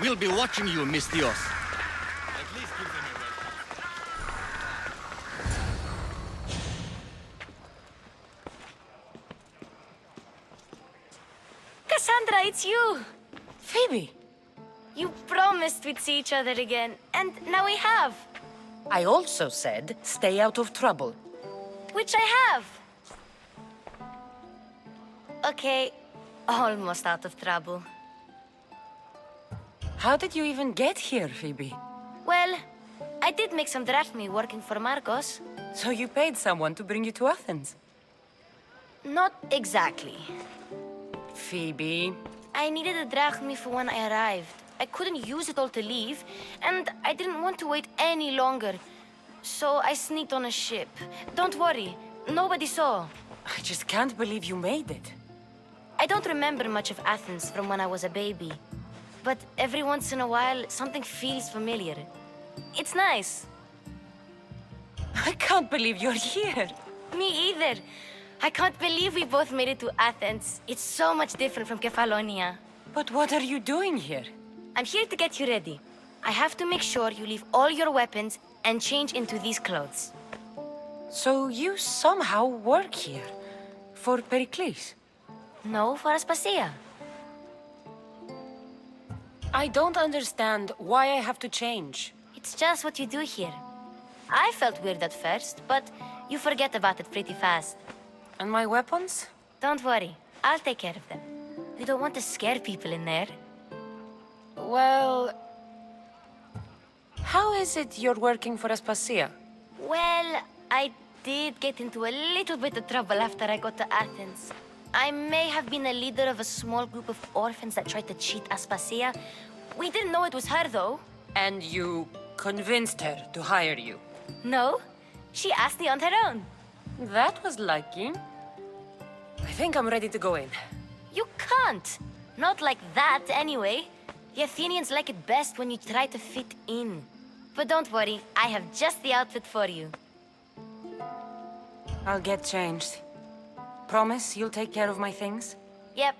We'll be watching you, Miss Dios. At least give them a welcome. Cassandra, it's you! Phoebe! You promised we'd see each other again, and now we have. I also said, stay out of trouble. Which I have. Okay, almost out of trouble. How did you even get here, Phoebe? Well, I did make some drachmi working for Marcos. So you paid someone to bring you to Athens? Not exactly. Phoebe... I needed a drachmi for when I arrived. I couldn't use it all to leave, and I didn't want to wait any longer. So I sneaked on a ship. Don't worry, nobody saw. I just can't believe you made it. I don't remember much of Athens from when I was a baby. But every once in a while, something feels familiar. It's nice. I can't believe you're here. Me either. I can't believe we both made it to Athens. It's so much different from Kefalonia. But what are you doing here? I'm here to get you ready. I have to make sure you leave all your weapons and change into these clothes. So you somehow work here? For Pericles? No, for Aspasia. I don't understand why I have to change. It's just what you do here. I felt weird at first, but you forget about it pretty fast. And my weapons? Don't worry, I'll take care of them. We don't want to scare people in there. Well... How is it you're working for Aspasia? Well, I did get into a little bit of trouble after I got to Athens. I may have been a leader of a small group of orphans that tried to cheat Aspasia. We didn't know it was her, though. And you convinced her to hire you? No, she asked me on her own. That was lucky. I think I'm ready to go in. You can't. Not like that, anyway. The Athenians like it best when you try to fit in. But don't worry, I have just the outfit for you. I'll get changed. Promise you'll take care of my things? Yep.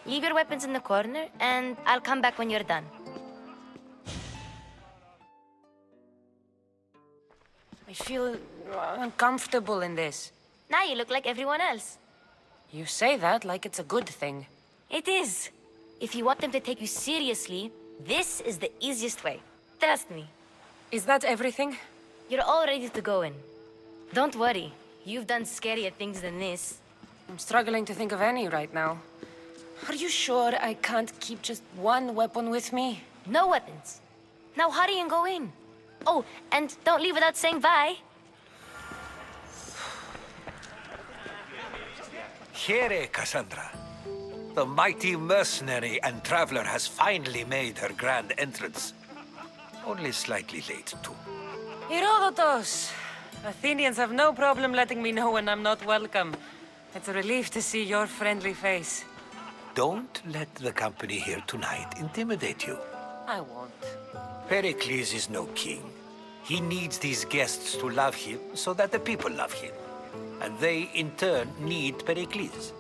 Leave your weapons in the corner, and I'll come back when you're done. I feel uncomfortable in this. Now you look like everyone else. You say that like it's a good thing. It is. If you want them to take you seriously, this is the easiest way. Trust me. Is that everything? You're all ready to go in. Don't worry. You've done scarier things than this. I'm struggling to think of any right now. Are you sure I can't keep just one weapon with me? No weapons. Now hurry and go in. Oh, and don't leave without saying bye. Here, Cassandra. The mighty mercenary and traveler has finally made her grand entrance. Only slightly late, too. Herodotus! Athenians have no problem letting me know when I'm not welcome. It's a relief to see your friendly face. Don't let the company here tonight intimidate you. I won't. Pericles is no king. He needs these guests to love him so that the people love him. And they, in turn, need Pericles.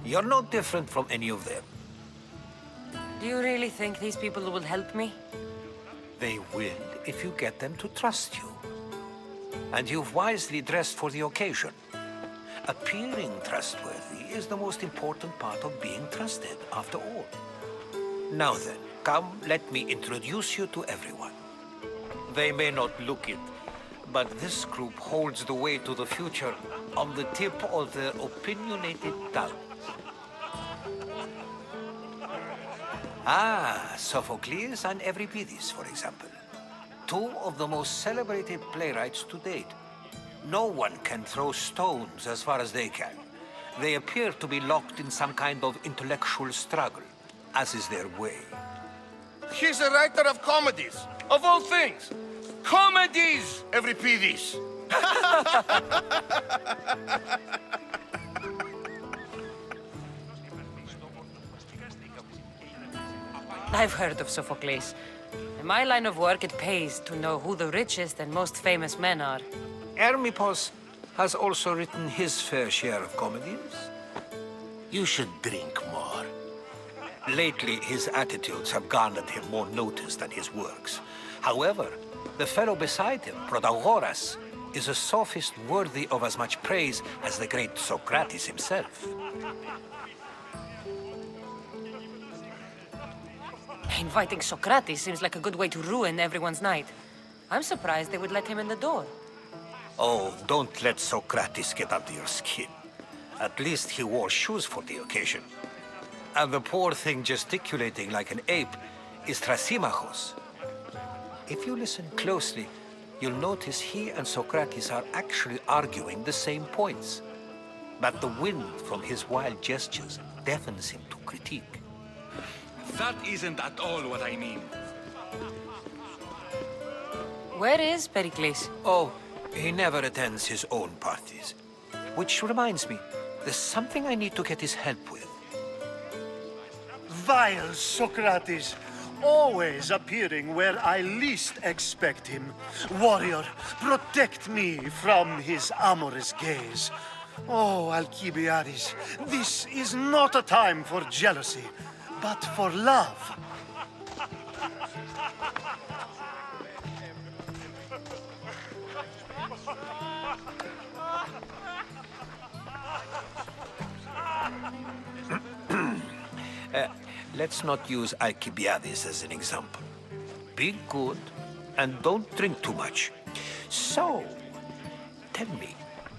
You're no different from any of them. Do you really think these people will help me? They will if you get them to trust you. And you've wisely dressed for the occasion. Appearing trustworthy is the most important part of being trusted, after all. Now then, come, let me introduce you to everyone. They may not look it, but this group holds the way to the future on the tip of their opinionated tongues. Ah, Sophocles and Euripides, for example. Two of the most celebrated playwrights to date. No one can throw stones as far as they can. They appear to be locked in some kind of intellectual struggle, as is their way. He's a writer of comedies, of all things. Comedies, Euripides. I've heard of Sophocles. In my line of work, it pays to know who the richest and most famous men are. Hermippos has also written his fair share of comedies. You should drink more. Lately, his attitudes have garnered him more notice than his works. However, the fellow beside him, Protagoras, is a sophist worthy of as much praise as the great Socrates himself. Inviting Socrates seems like a good way to ruin everyone's night. I'm surprised they would let him in the door. Oh, don't let Socrates get under your skin. At least he wore shoes for the occasion. And the poor thing gesticulating like an ape is Thrasymachos. If you listen closely, you'll notice he and Socrates are actually arguing the same points. But the wind from his wild gestures deafens him to critique. That isn't at all what I mean. Where is Pericles? Oh, he never attends his own parties. Which reminds me, there's something I need to get his help with. Vile Socrates, always appearing where I least expect him. Warrior, protect me from his amorous gaze. Oh, Alcibiades, this is not a time for jealousy, but for love. Let's not use Alcibiades as an example. Be good and don't drink too much. So, tell me,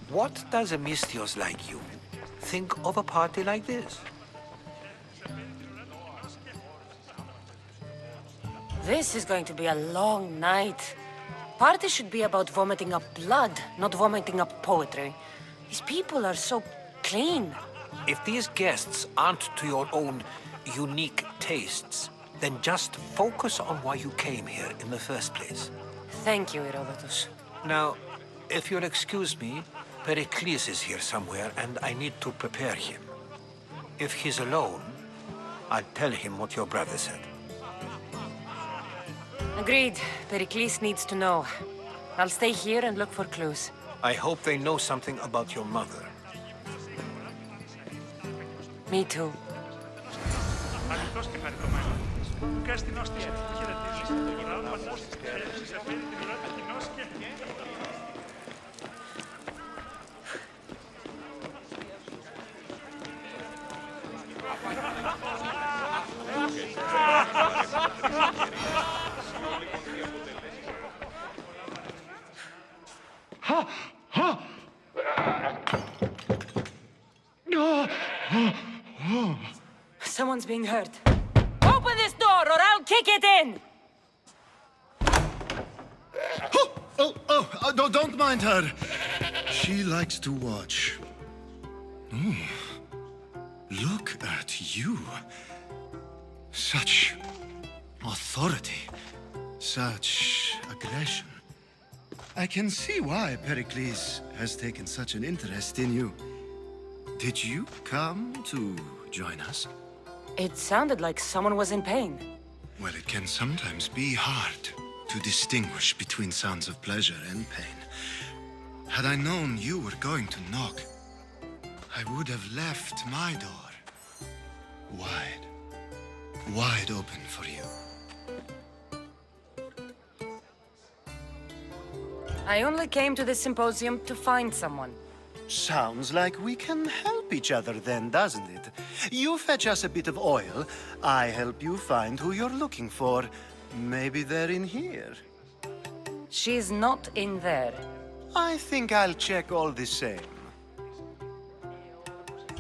what does a Mystios like you think of a party like this? This is going to be a long night. Party should be about vomiting up blood, not vomiting up poetry. These people are so clean. If these guests aren't to your own unique tastes, then just focus on why you came here in the first place. Thank you, Herodotus. Now, if you'll excuse me, Pericles is here somewhere and I need to prepare him. If he's alone, I'll tell him what your brother said. Agreed. Pericles needs to know. I'll stay here and look for clues. I hope they know something about your mother. Me too. Ανοιχτός και χαριτωμένος. Κάστηνος της χαιρετήσεις του γράμματος της έλευσης επένει την ουρά του κοινός και... Someone's being hurt. Open this door or I'll kick it in! Oh, don't mind her. She likes to watch. Oh, look at you. Such authority. Such aggression. I can see why Pericles has taken such an interest in you. Did you come to join us? It sounded like someone was in pain. Well, it can sometimes be hard to distinguish between sounds of pleasure and pain. Had I known you were going to knock, I would have left my door wide open for you. I only came to this symposium to find someone. Sounds like we can help each other then, doesn't it? You fetch us a bit of oil, I help you find who you're looking for. Maybe they're in here. She's not in there. I think I'll check all the same.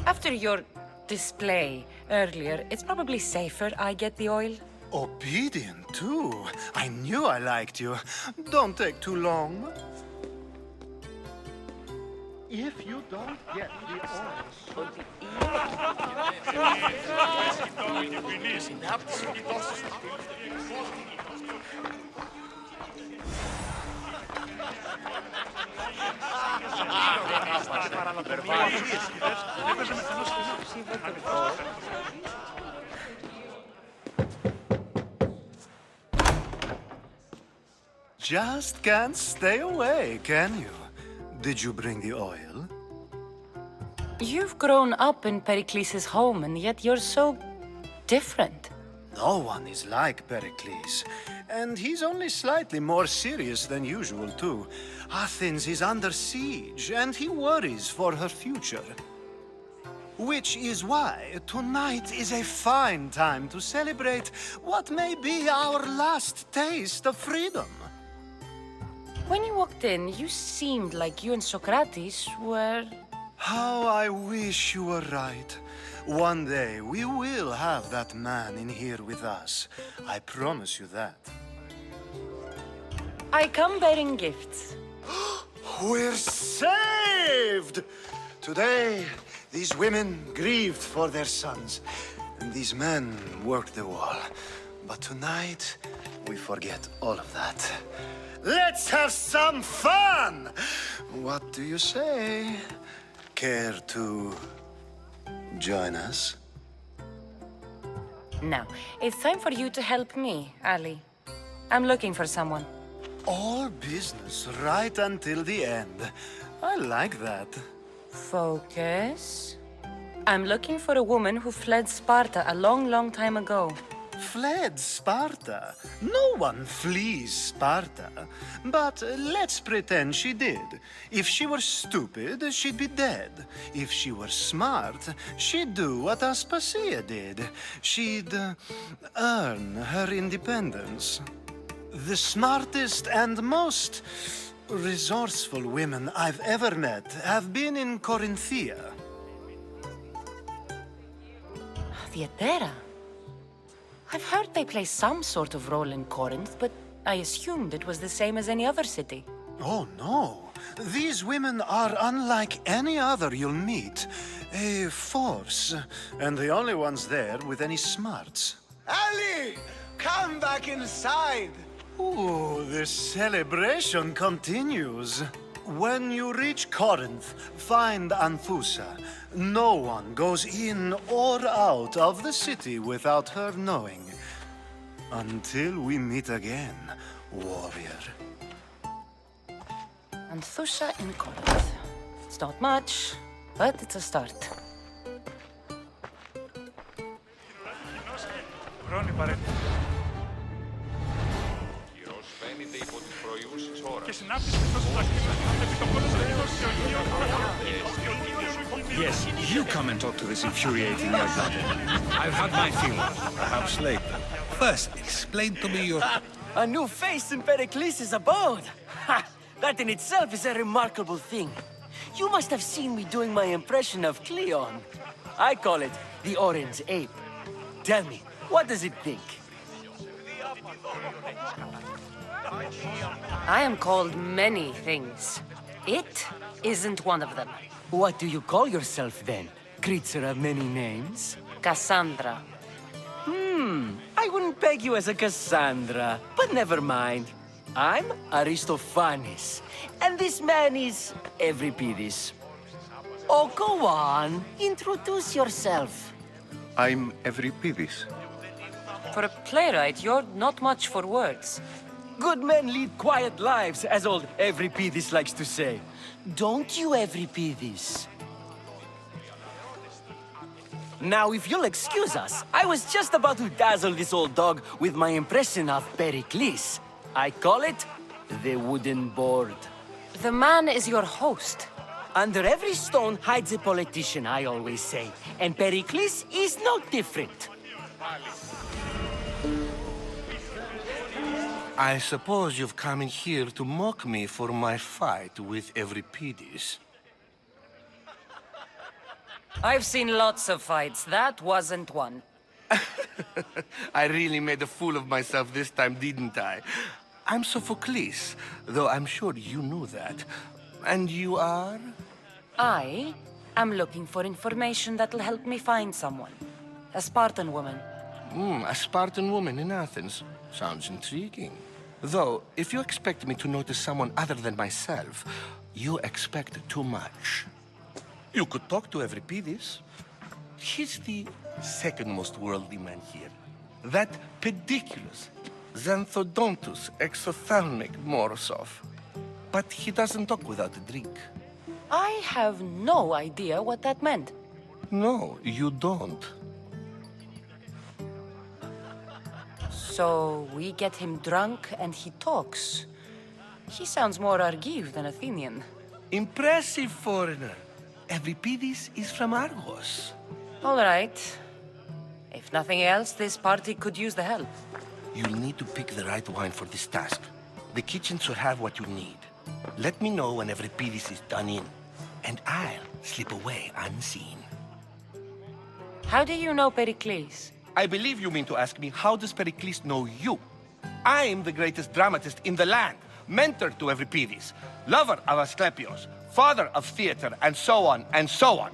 After your display earlier. It's probably safer I get the oil. Obedient, too. I knew I liked you. Don't take too long. If you don't get the oil... Just can't stay away, can you? Did you bring the oil? You've grown up in Pericles' home, and yet you're so different. No one is like Pericles, and he's only slightly more serious than usual, too. Athens is under siege, and he worries for her future. Which is why tonight is a fine time to celebrate what may be our last taste of freedom. When you walked in, you seemed like you and Socrates were... How I wish you were right. One day we will have that man in here with us. I promise you that. I come bearing gifts. We're saved! Today, these women grieved for their sons, and these men worked the wall. But tonight, we forget all of that. Let's have some fun! What do you say? Care to join us? Now, it's time for you to help me, Ali. I'm looking for someone. All business right until the end. I like that. Focus. I'm looking for a woman who fled Sparta a long, long time ago. Fled Sparta? No one flees Sparta. But let's pretend she did. If she were stupid, she'd be dead. If she were smart, she'd do what Aspasia did. She'd earn her independence. The smartest and most resourceful women I've ever met have been in Corinthia. Theatera? I've heard they play some sort of role in Corinth, but I assumed it was the same as any other city. Oh, no. These women are unlike any other you'll meet. A force, and the only ones there with any smarts. Ali! Come back inside! Ooh, the celebration continues. When you reach Corinth, find Anthusa. No one goes in or out of the city without her knowing. Until we meet again, warrior. Anthusa in Corinth. It's not much, but it's a start. Και συνάπτυση εκτός του δαχτύλου επί τον κόλο δαχτύλος και ο Yes, you come and talk to this infuriating young lad. I've had my feelings, perhaps later. First, explain to me your... A new face in Pericles' abode! Ha! That in itself is a remarkable thing. You must have seen me doing my impression of Cleon. I call it the Orange Ape. Tell me, what does it think? I am called many things. It isn't one of them. What do you call yourself then? Creature of many names? Cassandra. I wouldn't peg you as a Cassandra, but never mind. I'm Aristophanes, and this man is Euripides. Oh, go on. Introduce yourself. I'm Euripides. For a playwright, you're not much for words. Good men lead quiet lives, as old Euripides likes to say. Don't you, Euripides? Now, if you'll excuse us, I was just about to dazzle this old dog with my impression of Pericles. I call it the wooden board. The man is your host. Under every stone hides a politician, I always say. And Pericles is no different. I suppose you've come in here to mock me for my fight with Euripides. I've seen lots of fights. That wasn't one. I really made a fool of myself this time, didn't I? I'm Sophocles, though I'm sure you knew that. And you are? I am looking for information that'll help me find someone. A Spartan woman. A Spartan woman in Athens. Sounds intriguing. Though, if you expect me to notice someone other than myself, you expect too much. You could talk to Euripides. He's the second most worldly man here. That pediculous, xanthodontus exophthalmic Morosov. But he doesn't talk without a drink. I have no idea what that meant. No, you don't. So we get him drunk and he talks. He sounds more Argive than Athenian. Impressive, foreigner. Euripides is from Argos. All right. If nothing else, this party could use the help. You'll need to pick the right wine for this task. The kitchen should have what you need. Let me know when Euripides is done in, and I'll slip away unseen. How do you know Pericles? I believe you mean to ask me, how does Pericles know you? I'm the greatest dramatist in the land, mentor to Euripides, lover of Asclepios, father of theater, and so on, and so on.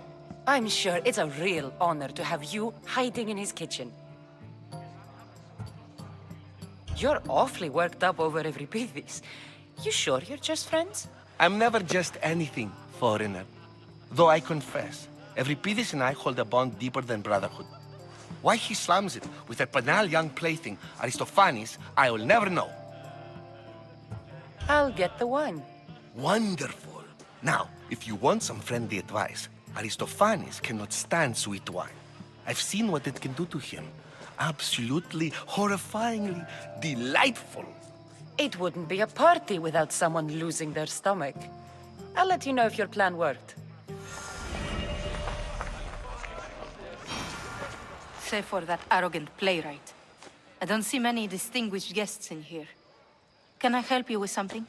I'm sure it's a real honor to have you hiding in his kitchen. You're awfully worked up over Euripides. You sure you're just friends? I'm never just anything, foreigner. Though I confess, Euripides and I hold a bond deeper than brotherhood. Why he slams it with a banal young plaything, Aristophanes, I will never know. I'll get the wine. Wonderful. Now, if you want some friendly advice, Aristophanes cannot stand sweet wine. I've seen what it can do to him. Absolutely, horrifyingly delightful. It wouldn't be a party without someone losing their stomach. I'll let you know if your plan worked. Save for that arrogant playwright. I don't see many distinguished guests in here. Can I help you with something?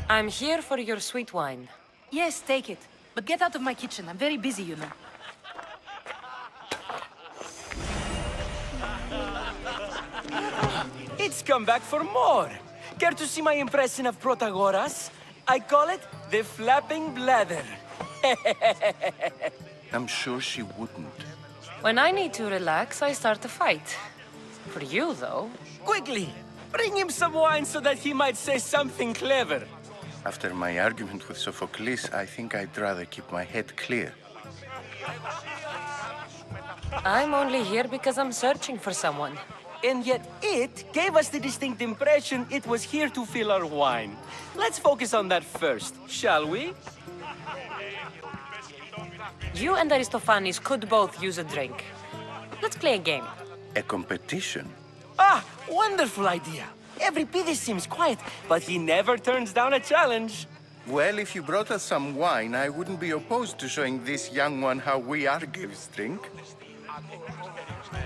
I'm here for your sweet wine. Yes, take it. But get out of my kitchen. I'm very busy, you know. It's come back for more. Care to see my impression of Protagoras? I call it the flapping bladder. I'm sure she wouldn't. When I need to relax, I start a fight. For you, though. Quickly, bring him some wine so that he might say something clever. After my argument with Sophocles, I think I'd rather keep my head clear. I'm only here because I'm searching for someone. And yet it gave us the distinct impression it was here to fill our wine. Let's focus on that first, shall we? You and Aristophanes could both use a drink. Let's play a game. A competition? Ah, wonderful idea. Euripides seems quiet, but he never turns down a challenge. Well, if you brought us some wine, I wouldn't be opposed to showing this young one how we Argives drink.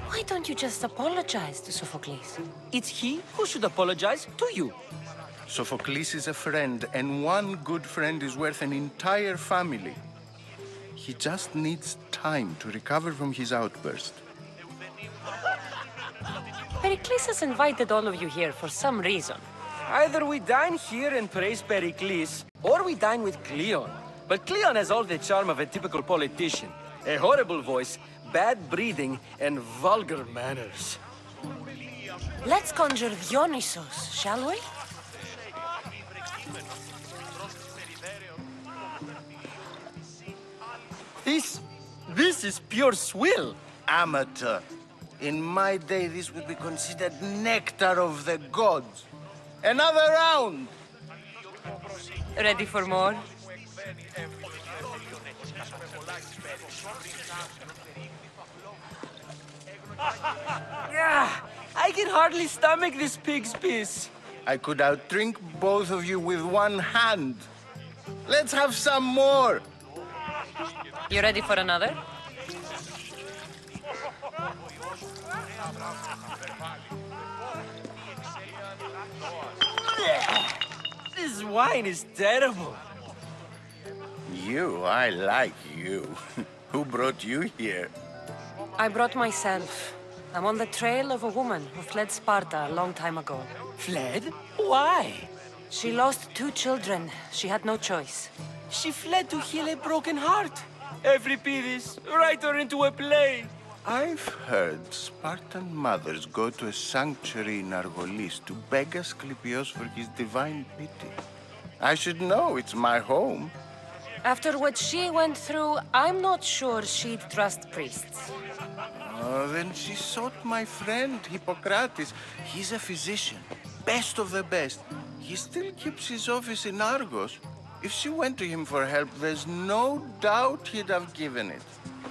Why don't you just apologize to Sophocles? It's he who should apologize to you. Sophocles is a friend, and one good friend is worth an entire family. He just needs time to recover from his outburst. Pericles has invited all of you here for some reason. Either we dine here and praise Pericles, or we dine with Cleon. But Cleon has all the charm of a typical politician. A horrible voice, bad breeding, and vulgar manners. Let's conjure Dionysos, shall we? This is pure swill. Amateur. In my day, this would be considered nectar of the gods. Another round! Ready for more? Yeah, I can hardly stomach this pig's piss. I could outdrink both of you with one hand. Let's have some more! You ready for another? This wine is terrible. You, I like you. Who brought you here? I brought myself. I'm on the trail of a woman who fled Sparta a long time ago. Fled? Why? She lost 2 children. She had no choice. She fled to heal a broken heart. Euripides, write her into a play. I've heard Spartan mothers go to a sanctuary in Argolis to beg Asclepios for his divine pity. I should know, it's my home. After what she went through, I'm not sure she'd trust priests. Oh, then she sought my friend, Hippocrates. He's a physician, best of the best. He still keeps his office in Argos. If she went to him for help, there's no doubt he'd have given it.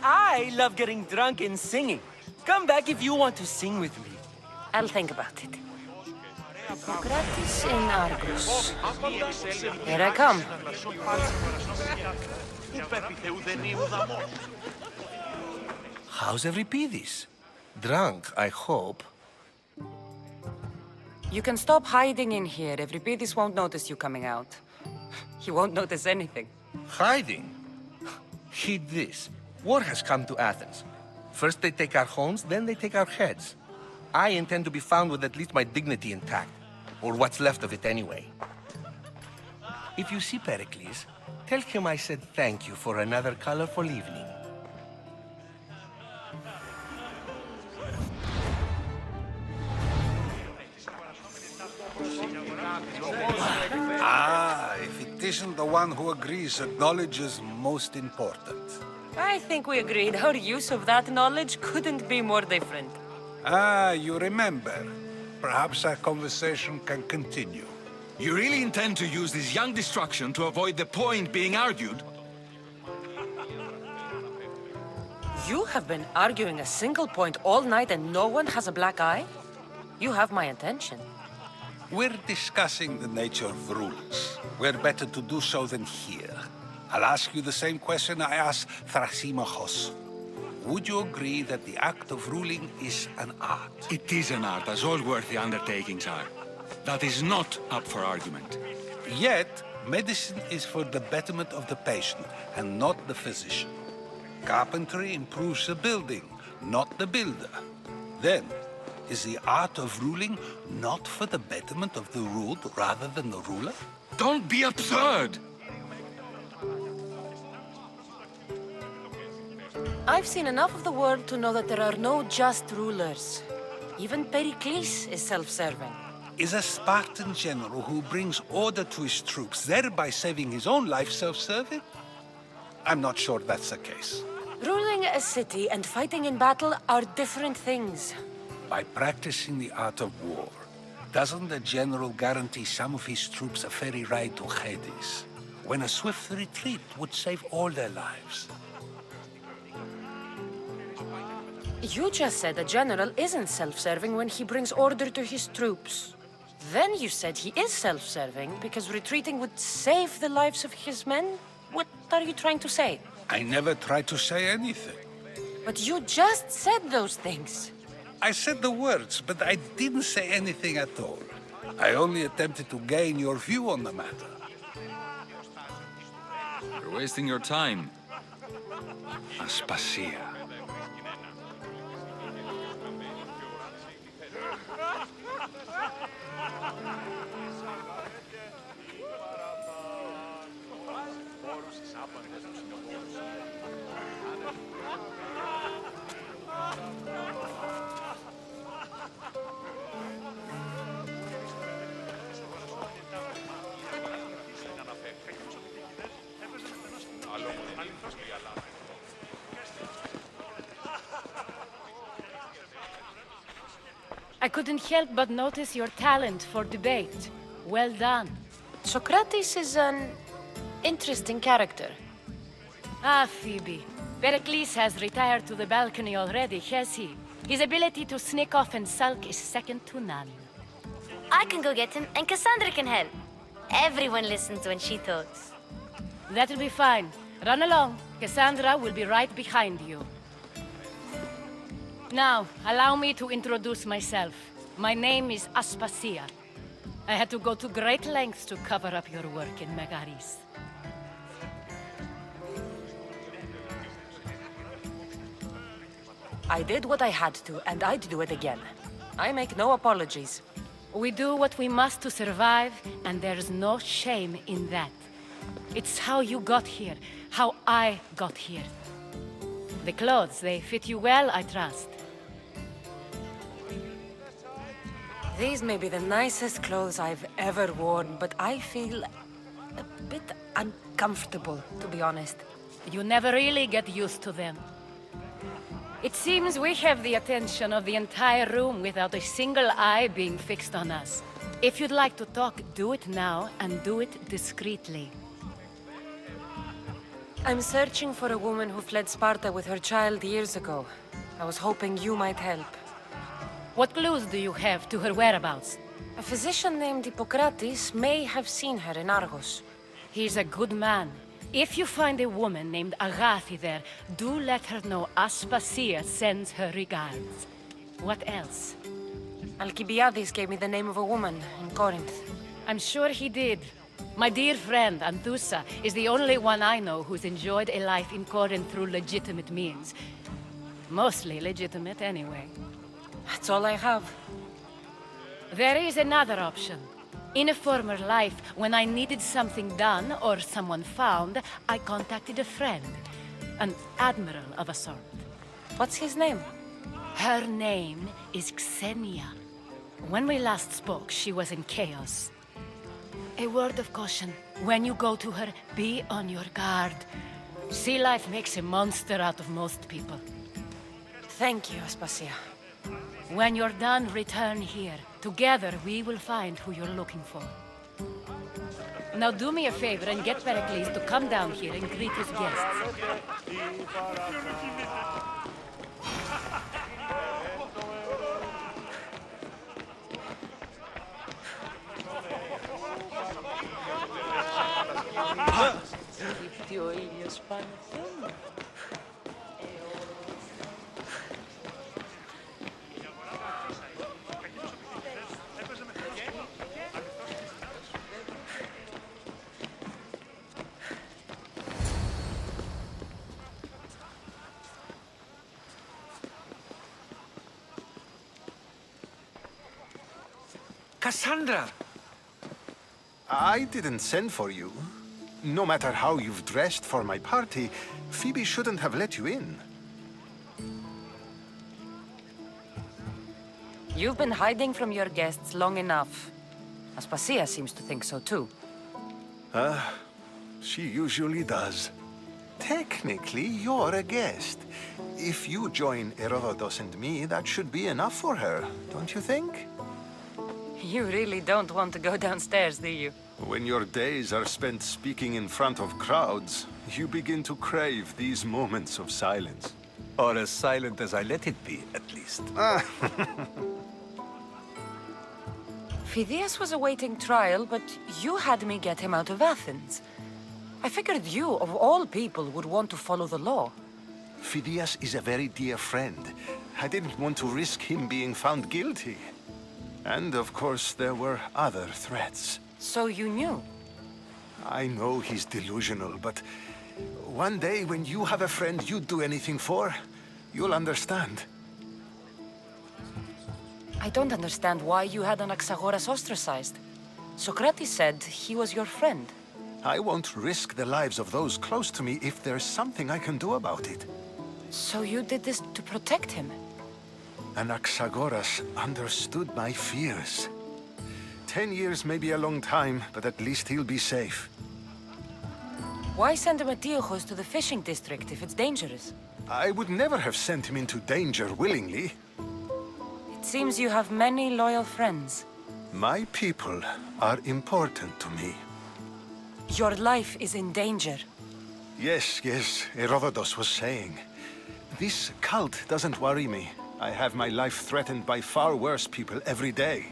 I love getting drunk and singing. Come back if you want to sing with me. I'll think about it. Hippocrates in Argos. Here I come. How's Euripides? Drunk, I hope. You can stop hiding in here. Euripides won't notice you coming out. He won't notice anything. Hiding? Heed this. War has come to Athens. First they take our homes, then they take our heads. I intend to be found with at least my dignity intact. Or what's left of it anyway. If you see Pericles, tell him I said thank you for another colorful evening. Ah, if it isn't the one who agrees that knowledge is most important. I think we agreed our use of that knowledge couldn't be more different. Ah, you remember. Perhaps our conversation can continue. You really intend to use this young destruction to avoid the point being argued? You have been arguing a single point all night and no one has a black eye? You have my attention. We're discussing the nature of rules. Where better to do so than here? I'll ask you the same question I asked Thrasymachos. Would you agree that the act of ruling is an art? It is an art, as all worthy undertakings are. That is not up for argument. Yet, medicine is for the betterment of the patient, and not the physician. Carpentry improves the building, not the builder. Then, is the art of ruling not for the betterment of the ruled rather than the ruler? Don't be absurd! I've seen enough of the world to know that there are no just rulers. Even Pericles is self-serving. Is a Spartan general who brings order to his troops, thereby saving his own life, self-serving? I'm not sure that's the case. Ruling a city and fighting in battle are different things. By practicing the art of war, doesn't the general guarantee some of his troops a ferry ride to Hades, when a swift retreat would save all their lives? You just said a general isn't self-serving when he brings order to his troops. Then you said he is self-serving because retreating would save the lives of his men? What are you trying to say? I never tried to say anything. But you just said those things. I said the words, but I didn't say anything at all. I only attempted to gain your view on the matter. You're wasting your time. Aspasia. I couldn't help but notice your talent for debate. Well done. Socrates is an interesting character. Ah, Phoebe. Pericles has retired to the balcony already, has he? His ability to sneak off and sulk is second to none. I can go get him, and Cassandra can help. Everyone listens when she talks. That'll be fine. Run along. Cassandra will be right behind you. Now, allow me to introduce myself. My name is Aspasia. I had to go to great lengths to cover up your work in Megaris. I did what I had to, and I'd do it again. I make no apologies. We do what we must to survive, and there's no shame in that. It's how you got here, how I got here. The clothes, they fit you well, I trust. These may be the nicest clothes I've ever worn, but I feel a bit uncomfortable, to be honest. You never really get used to them. It seems we have the attention of the entire room without a single eye being fixed on us. If you'd like to talk, do it now, and do it discreetly. I'm searching for a woman who fled Sparta with her child years ago. I was hoping you might help. What clues do you have to her whereabouts? A physician named Hippocrates may have seen her in Argos. He's a good man. If you find a woman named Agathi there, do let her know Aspasia sends her regards. What else? Alcibiades gave me the name of a woman in Corinth. I'm sure he did. My dear friend, Anthusa, is the only one I know who's enjoyed a life in Corinth through legitimate means. Mostly legitimate, anyway. That's all I have. There is another option. In a former life, when I needed something done or someone found, I contacted a friend. An admiral of a sort. What's his name? Her name is Xenia. When we last spoke, she was in chaos. A word of caution. When you go to her, be on your guard. Sea life makes a monster out of most people. Thank you, Aspasia. When you're done, return here. Together, we will find who you're looking for. Now do me a favor and get Pericles to come down here and greet his guests. Cassandra! I didn't send for you. No matter how you've dressed for my party, Phoebe shouldn't have let you in. You've been hiding from your guests long enough. Aspasia seems to think so too. She usually does. Technically, you're a guest. If you join Herodotus and me, that should be enough for her, don't you think? You really don't want to go downstairs, do you? When your days are spent speaking in front of crowds, you begin to crave these moments of silence. Or as silent as I let it be, at least. Phidias was awaiting trial, but you had me get him out of Athens. I figured you, of all people, would want to follow the law. Phidias is a very dear friend. I didn't want to risk him being found guilty. And of course, there were other threats. So you knew? I know he's delusional, but one day when you have a friend you'd do anything for, you'll understand. I don't understand why you had Anaxagoras ostracized. Socrates said he was your friend. I won't risk the lives of those close to me if there's something I can do about it. So you did this to protect him? Anaxagoras understood my fears. 10 years may be a long time, but at least he'll be safe. Why send Metiochos to the fishing district if it's dangerous? I would never have sent him into danger willingly. It seems you have many loyal friends. My people are important to me. Your life is in danger. Yes, Herodotus was saying. This cult doesn't worry me. I have my life threatened by far worse people every day.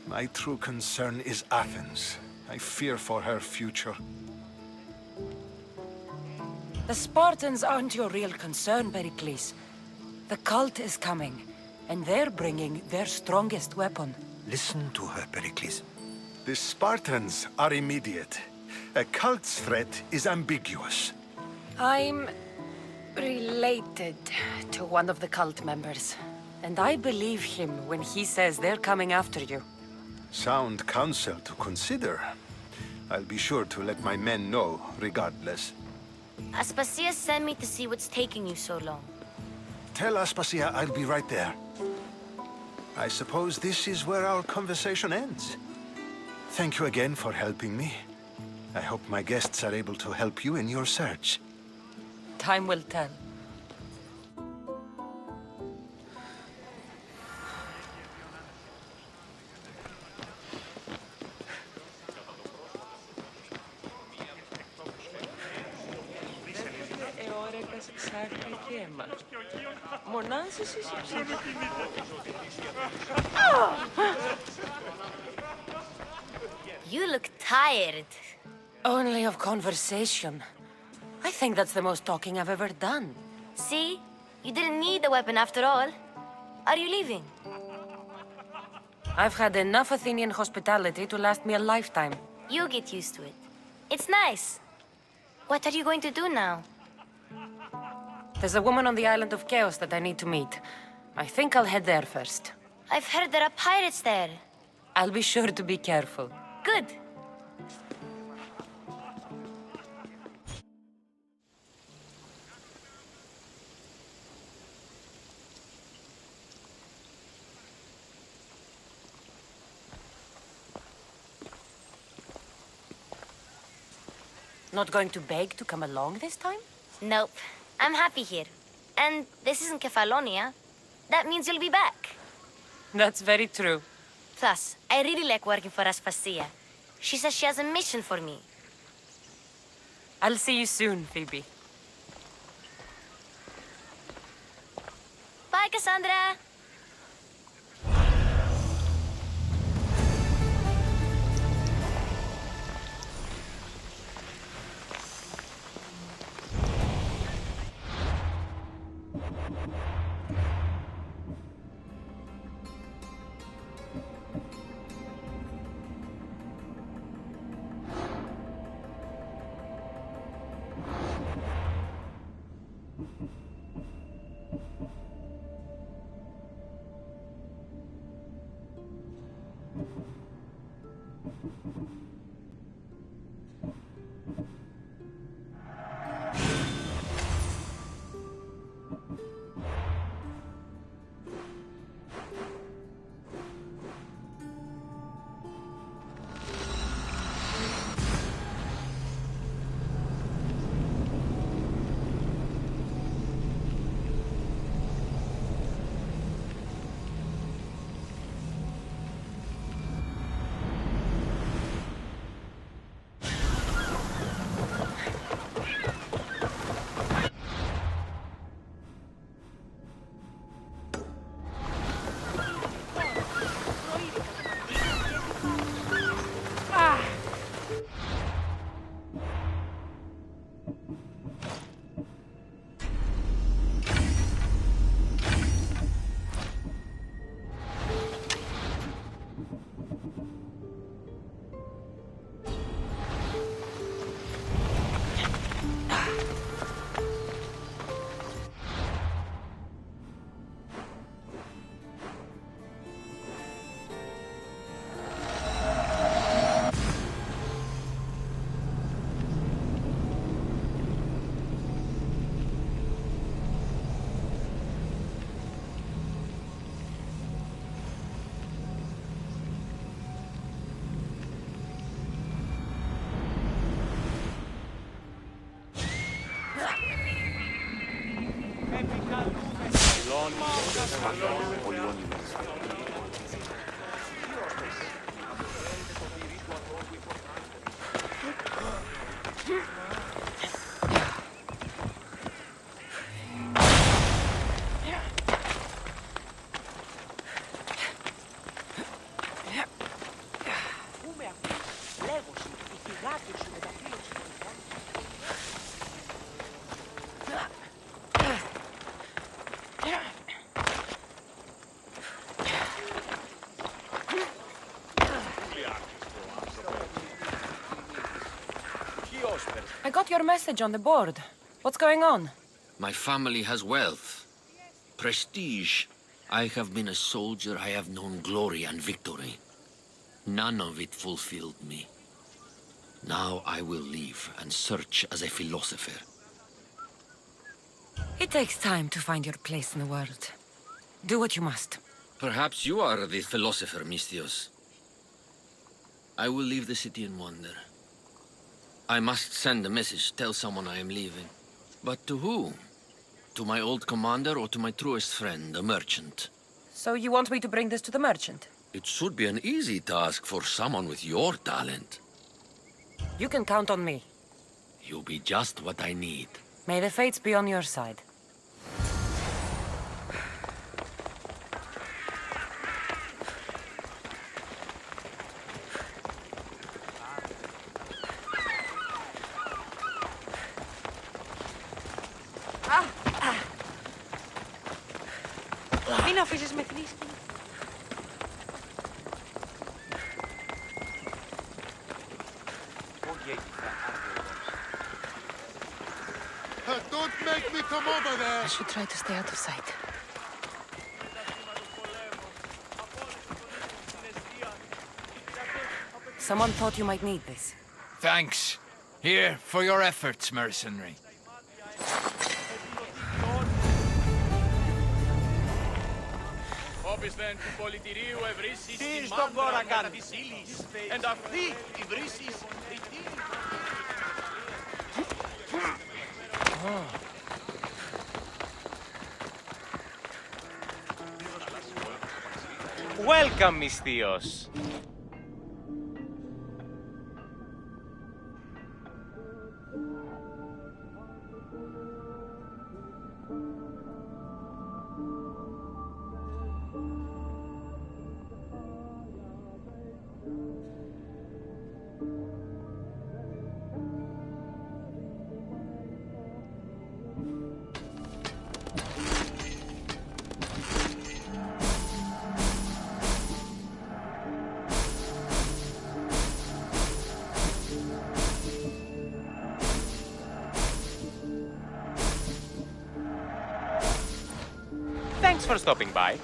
My true concern is Athens. I fear for her future. The Spartans aren't your real concern, Pericles. The cult is coming, and they're bringing their strongest weapon. Listen to her, Pericles. The Spartans are immediate. A cult's threat is ambiguous. I'm related to one of the cult members. And I believe him when he says they're coming after you. Sound counsel to consider. I'll be sure to let my men know, regardless. Aspasia sent me to see what's taking you so long. Tell Aspasia I'll be right there. I suppose this is where our conversation ends. Thank you again for helping me. I hope my guests are able to help you in your search. Time will tell. You look tired. Only of conversation. I think that's the most talking I've ever done. See? You didn't need the weapon after all. Are you leaving? I've had enough Athenian hospitality to last me a lifetime. You'll get used to it. It's nice. What are you going to do now? There's a woman on the island of Chaos that I need to meet. I think I'll head there first. I've heard there are pirates there. I'll be sure to be careful. Good. Not going to beg to come along this time? Nope. I'm happy here. And this isn't Kefalonia. That means you'll be back. That's very true. Plus, I really like working for Aspasia. She says she has a mission for me. I'll see you soon, Phoebe. Bye, Cassandra! I got your message on the board. What's going on? My family has wealth, prestige. I have been a soldier. I have known glory and victory. None of it fulfilled me. Now I will leave and search as a philosopher. It takes time to find your place in the world. Do what you must. Perhaps you are the philosopher, Misthios. I will leave the city and wander. I must send a message, tell someone I am leaving. But to who? To my old commander or to my truest friend, a merchant? So you want me to bring this to the merchant? It should be an easy task for someone with your talent. You can count on me. You'll be just what I need. May the fates be on your side. Μην αφήσεις με θλίψη. Don't make me come over there! I should try to stay out of sight. Someone thought you might need this. Thanks. Here, for your efforts, mercenary. Όπισθεν του πολιτηρίου ευρύσεις τη μάντρα κατά της ύλης, εν αυτή η βρύσις ρητή. Welcome, Misthios. Thanks for stopping by.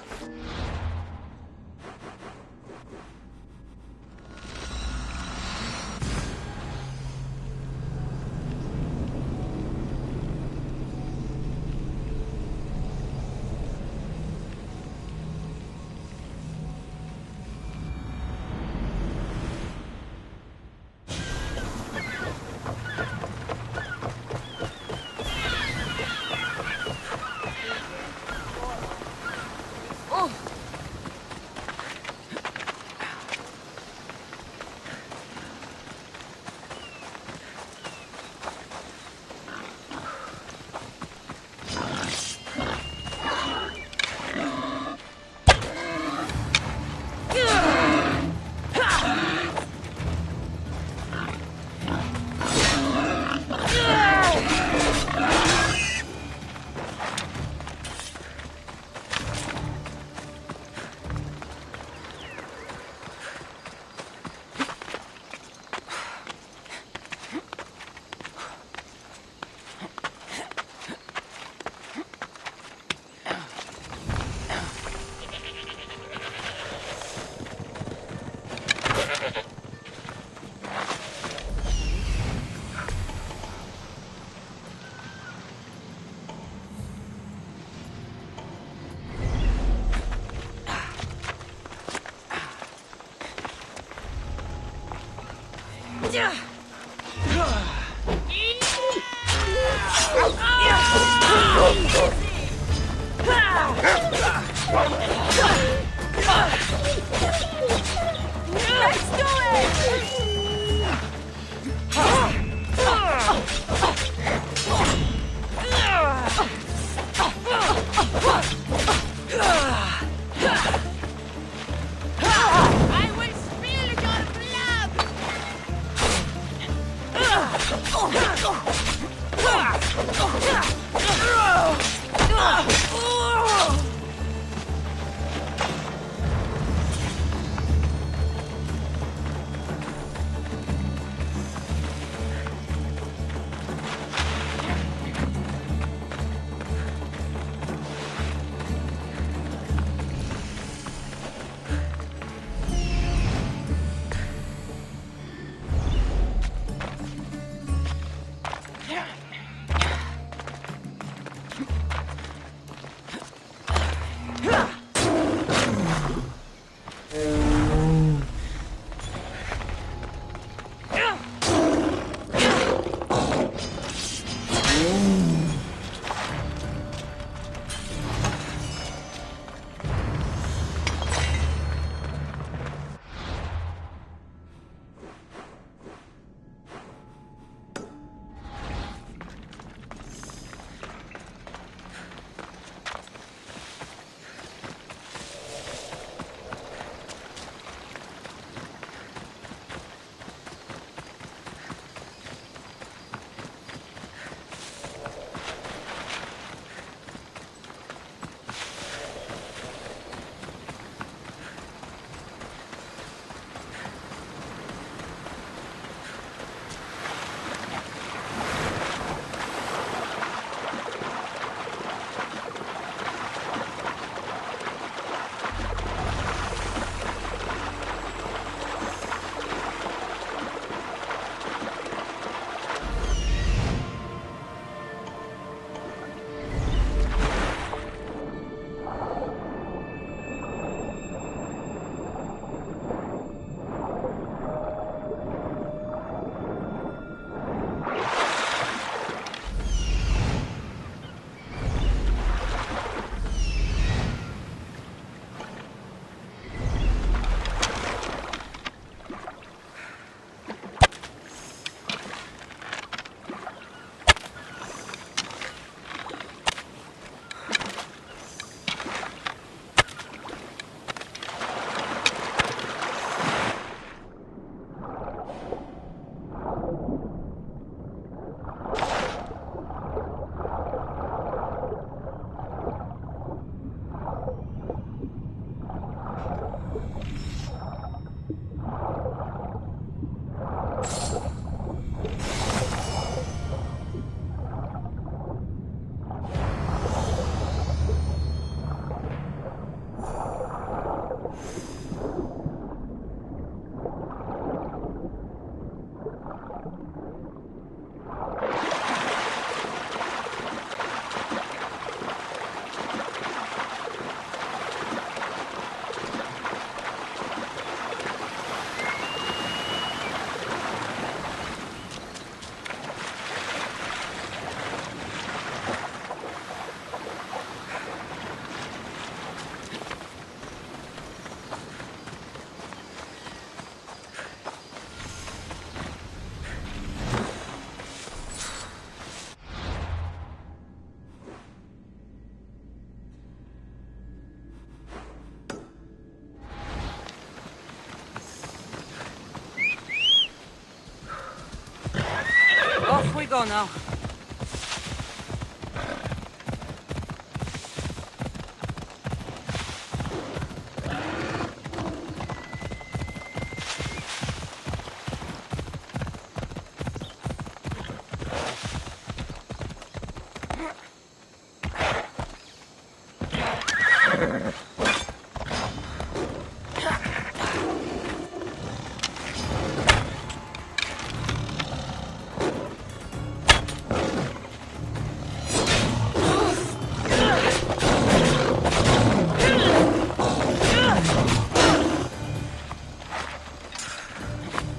go now.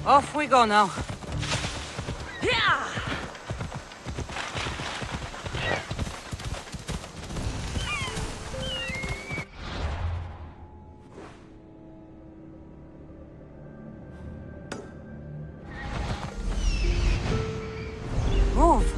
Off we go now. Move.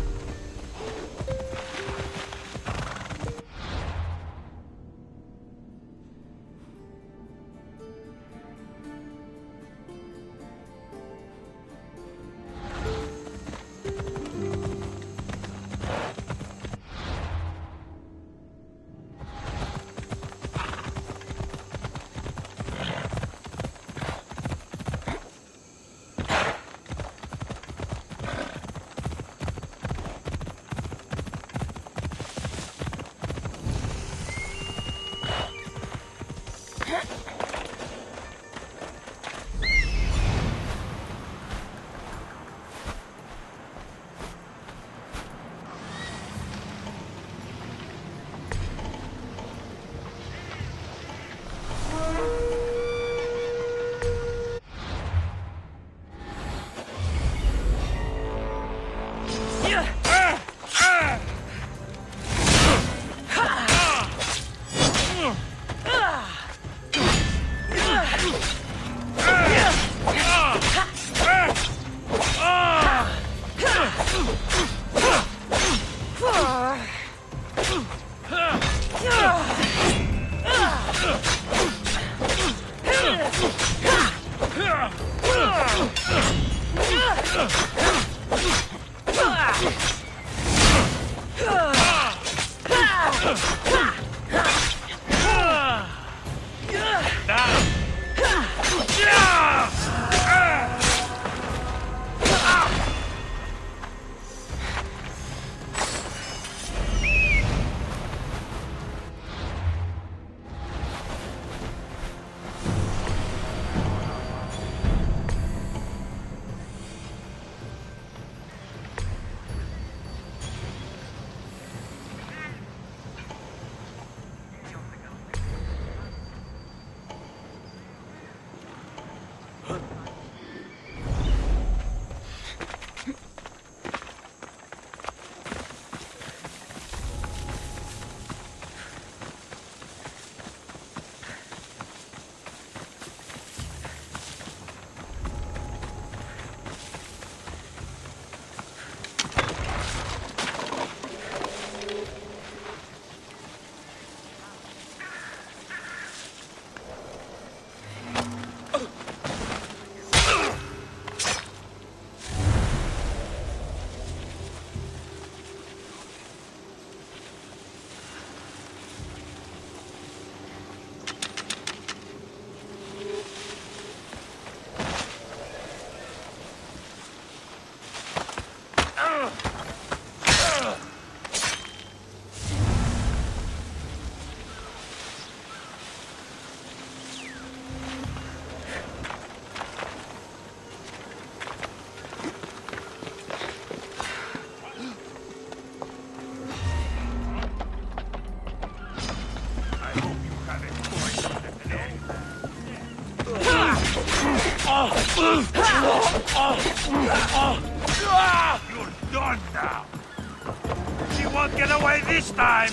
You're done now. She won't get away this time.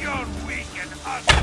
You're weak and ugly.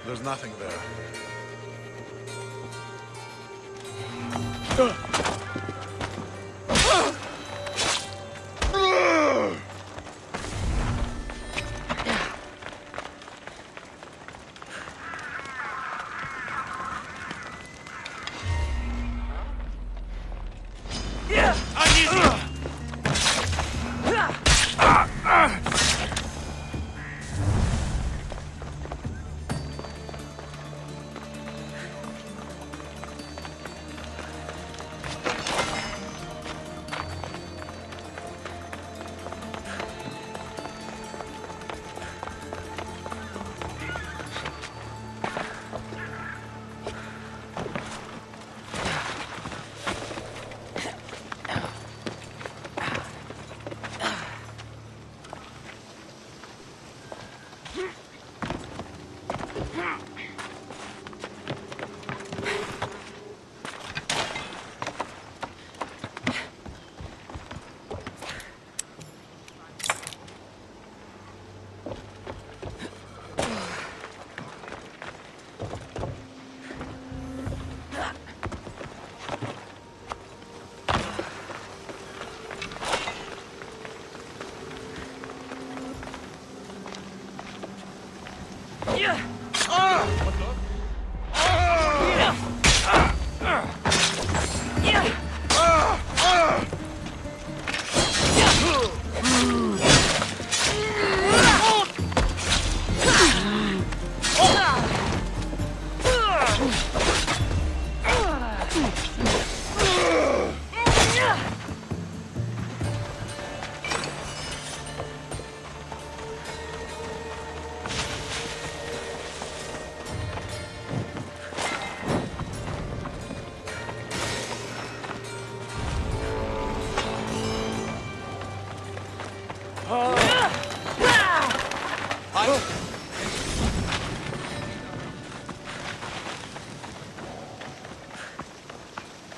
There's nothing there.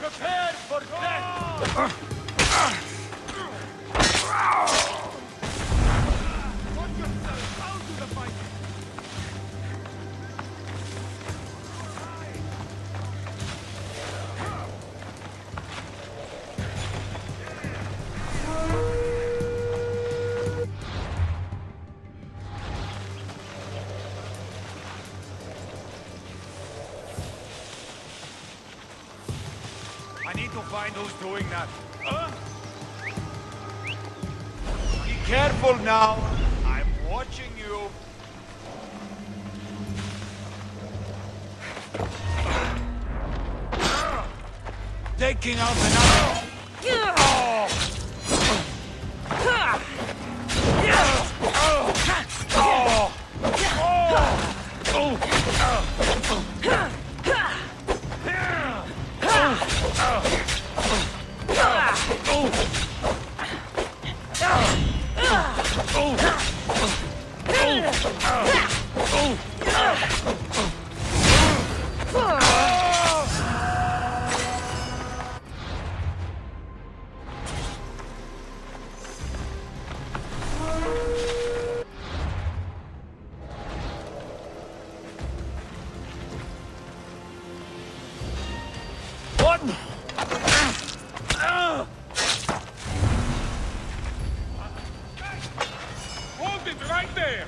Prepare for death! Put yourself out to the fight! I need to find who's doing that. Be careful now. I'm watching you. Taking out another. What? Hold it right there!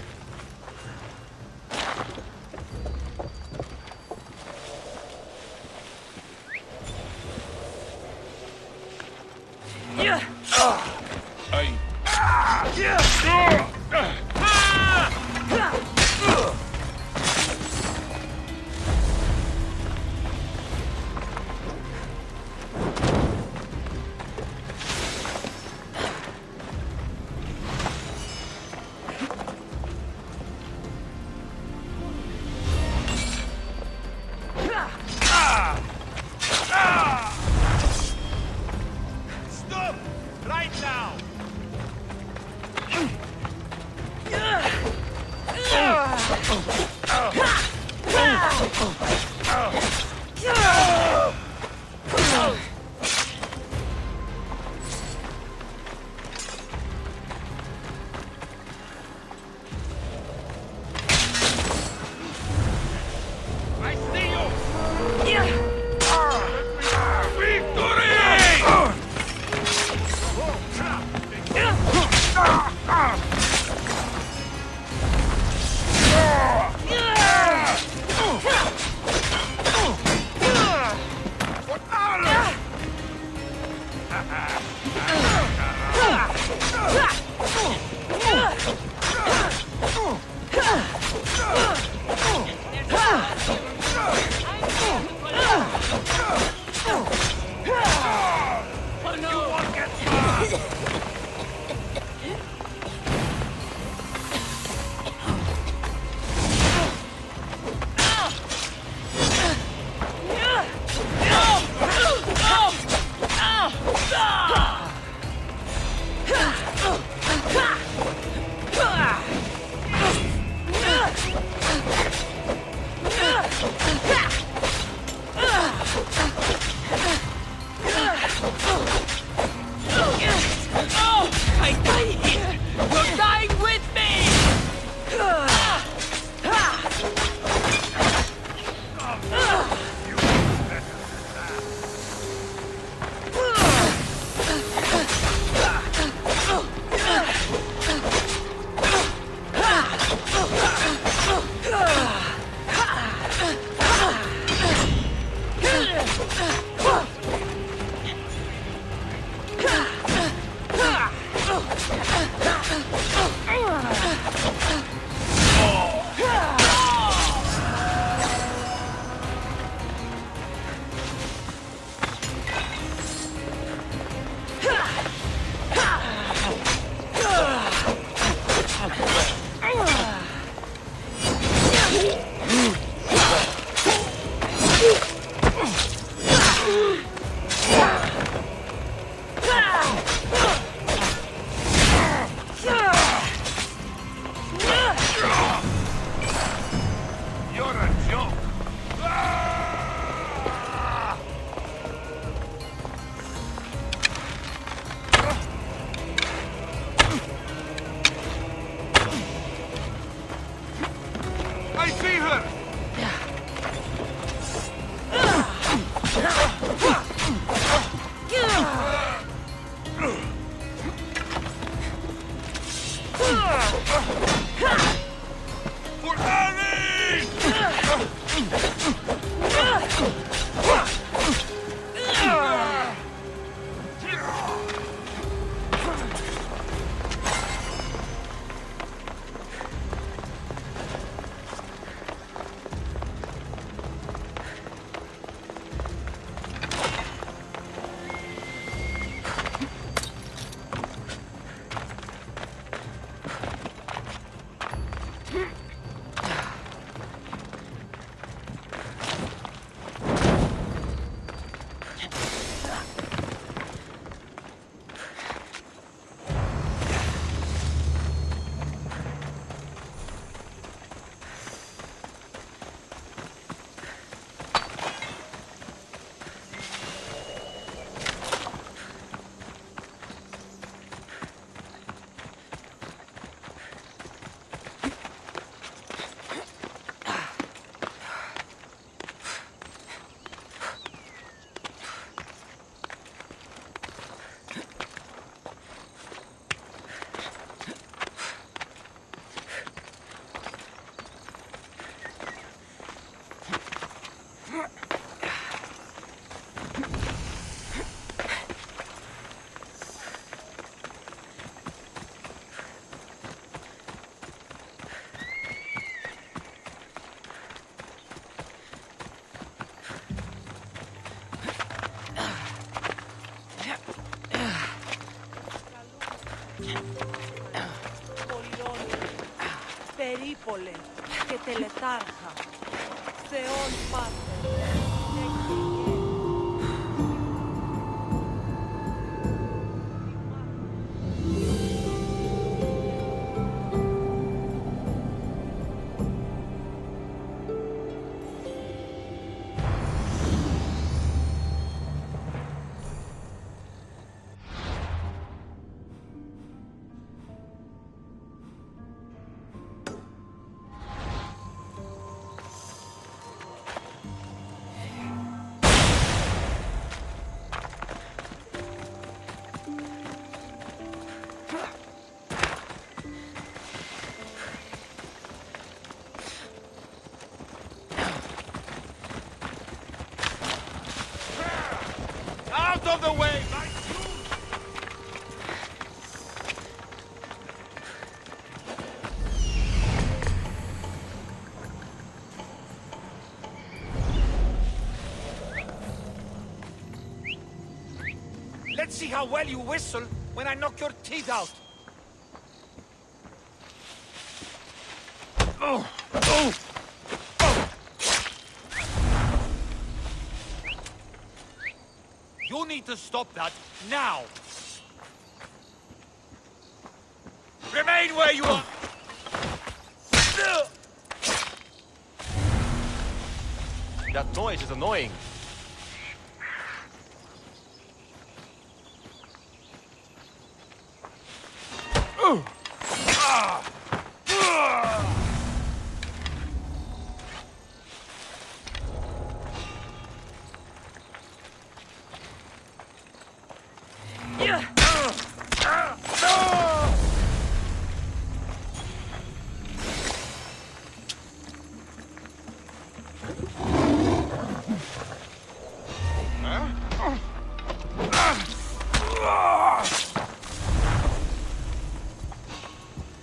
her! For Annie! Περίπολε και τελετάρχα, Θεόν Πάτερ. Out of the way! Let's see how well you whistle when I knock your teeth out. Oh! Oh! You need to stop that now. Remain where you are. That noise is annoying.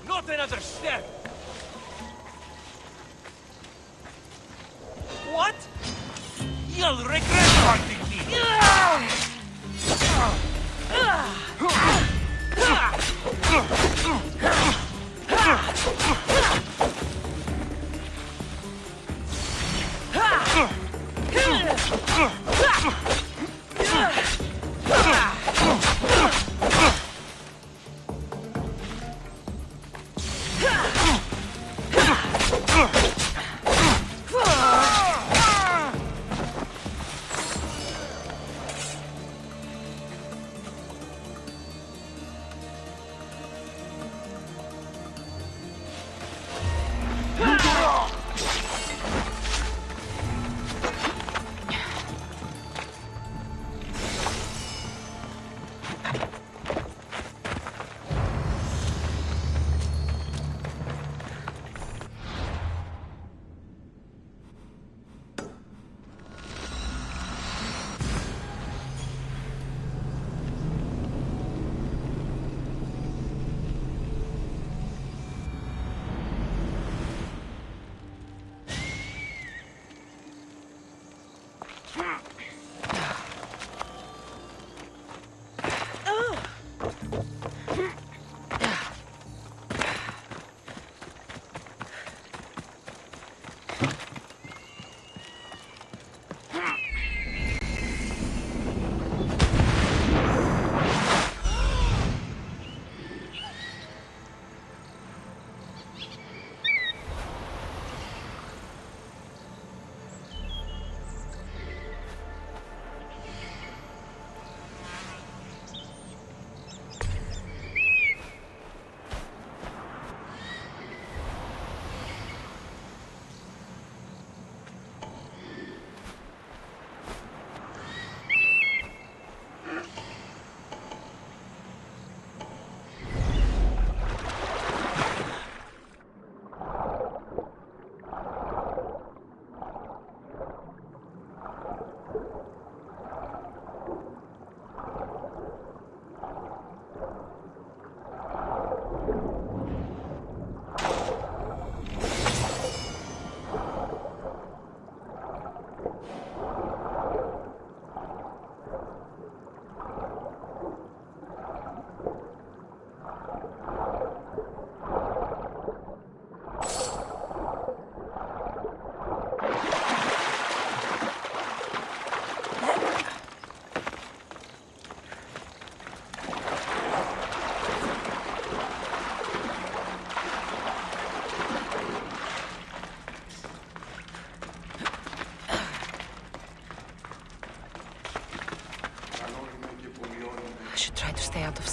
Not another step. What? You'll regret hurting me.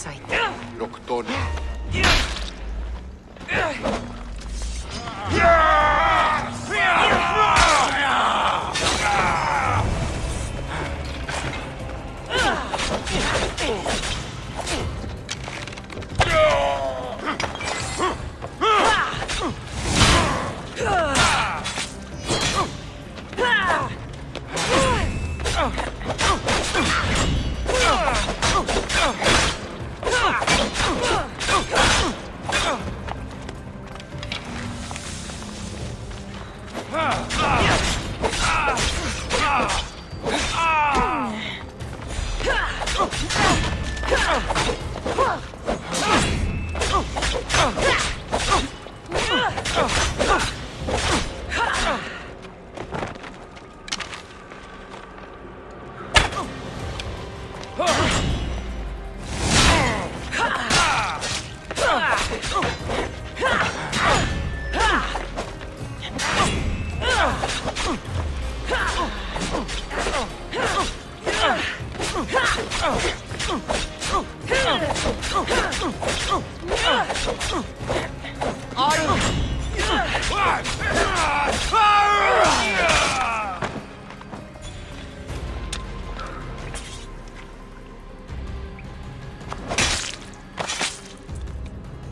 sight. Noctona.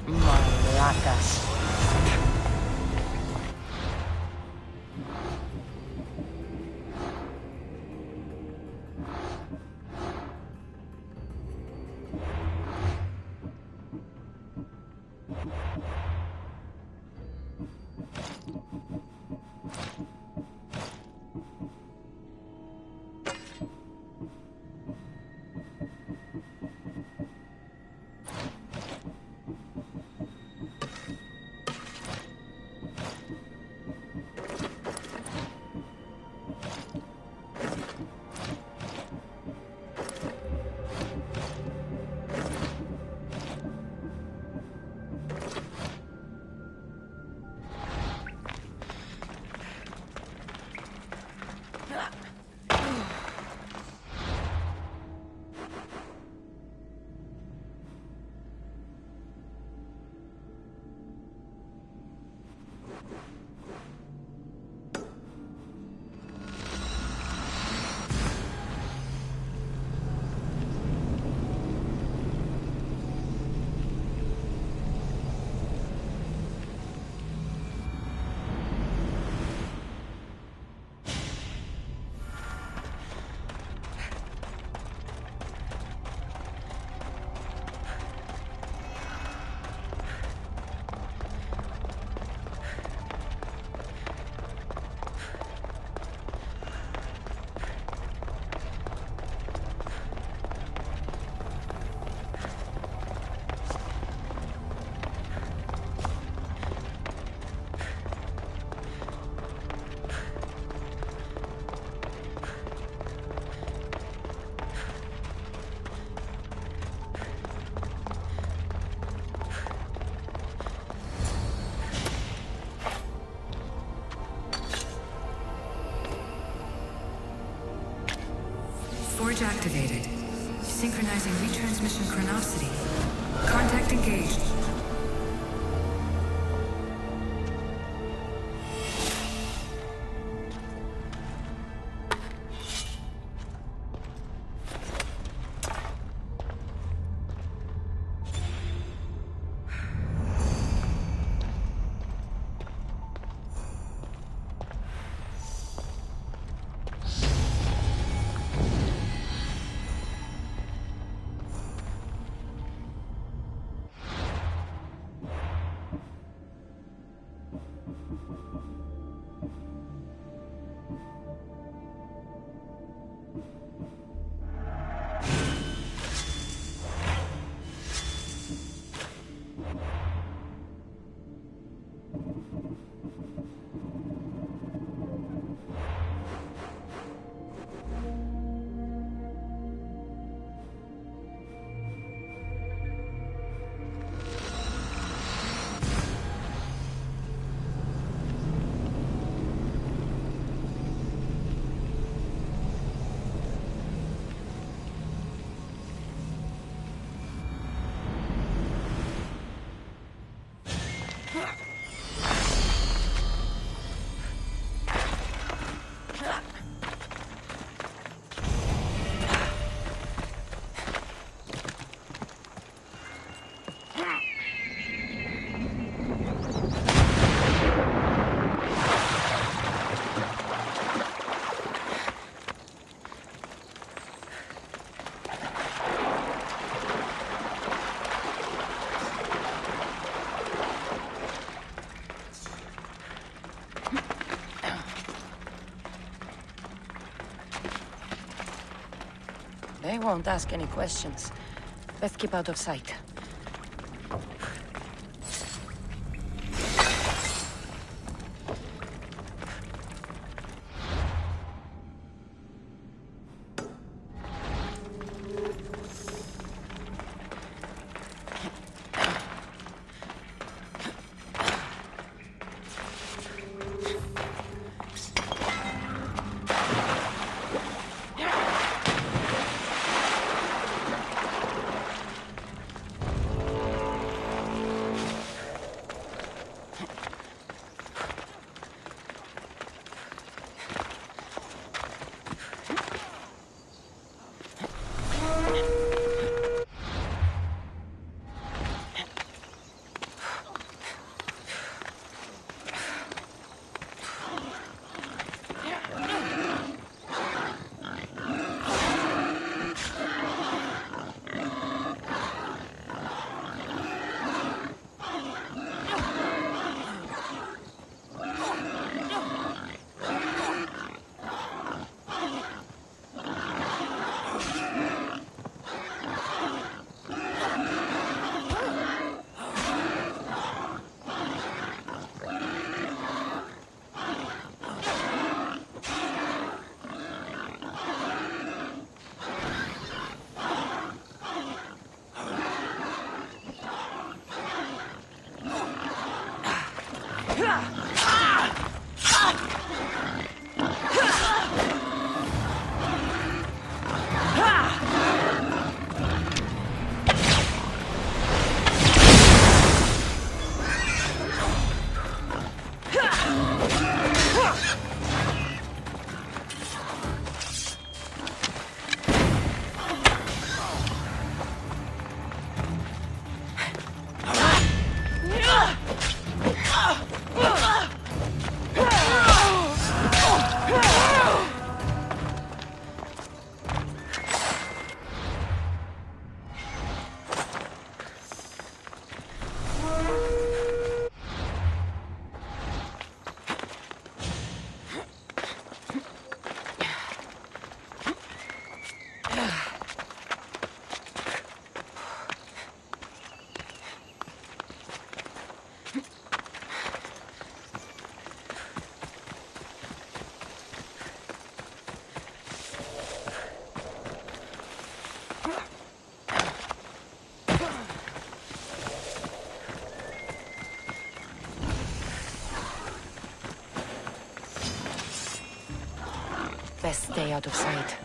Malacas. Forge activated. Synchronizing retransmission chronicity. Contact engaged. They won't ask any questions. Let's keep out of sight. Best stay out of sight.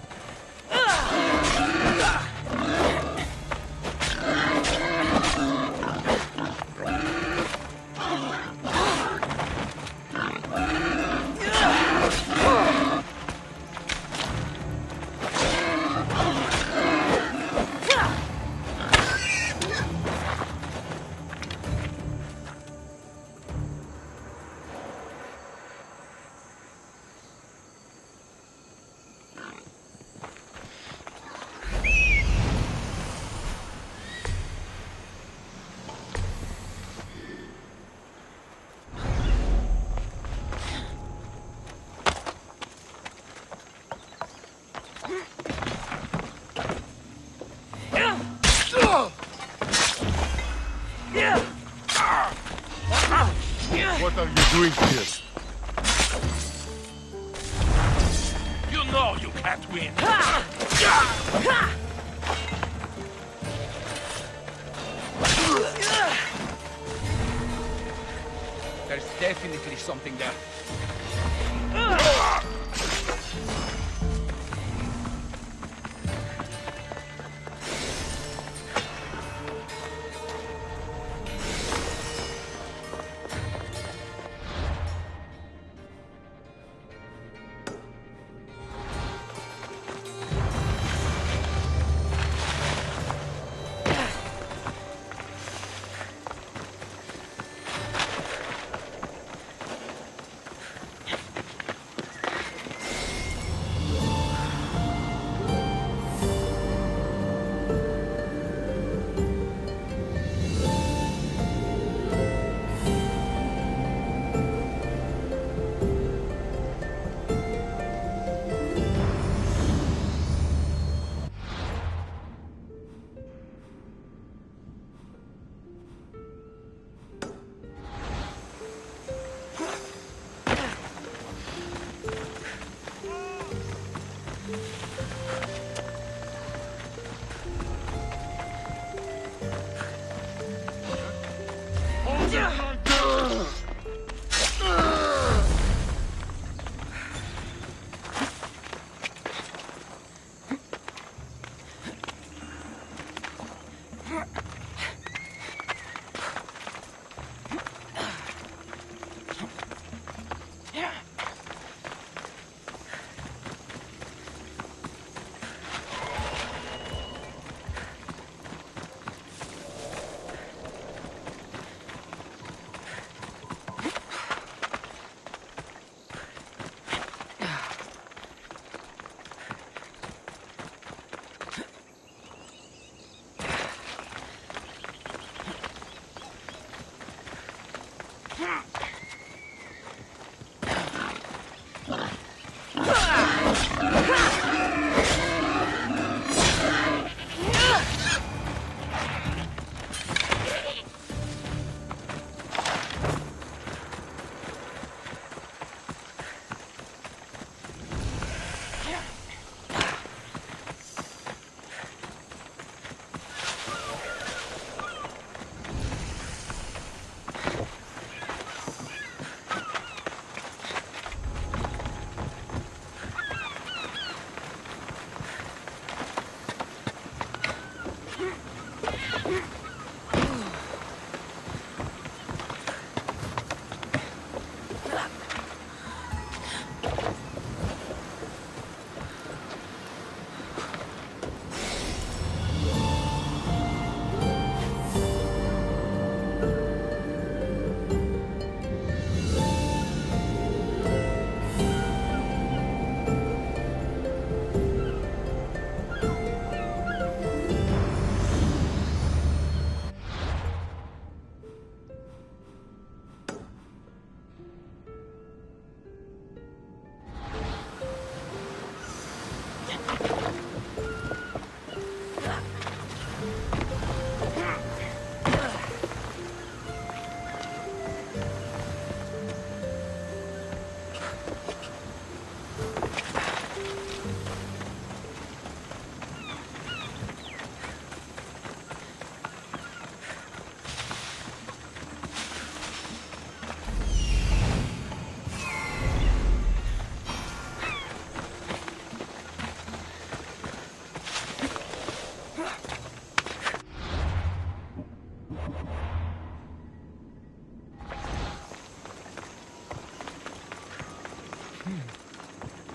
What are you doing here? You know you can't win. There's definitely something there.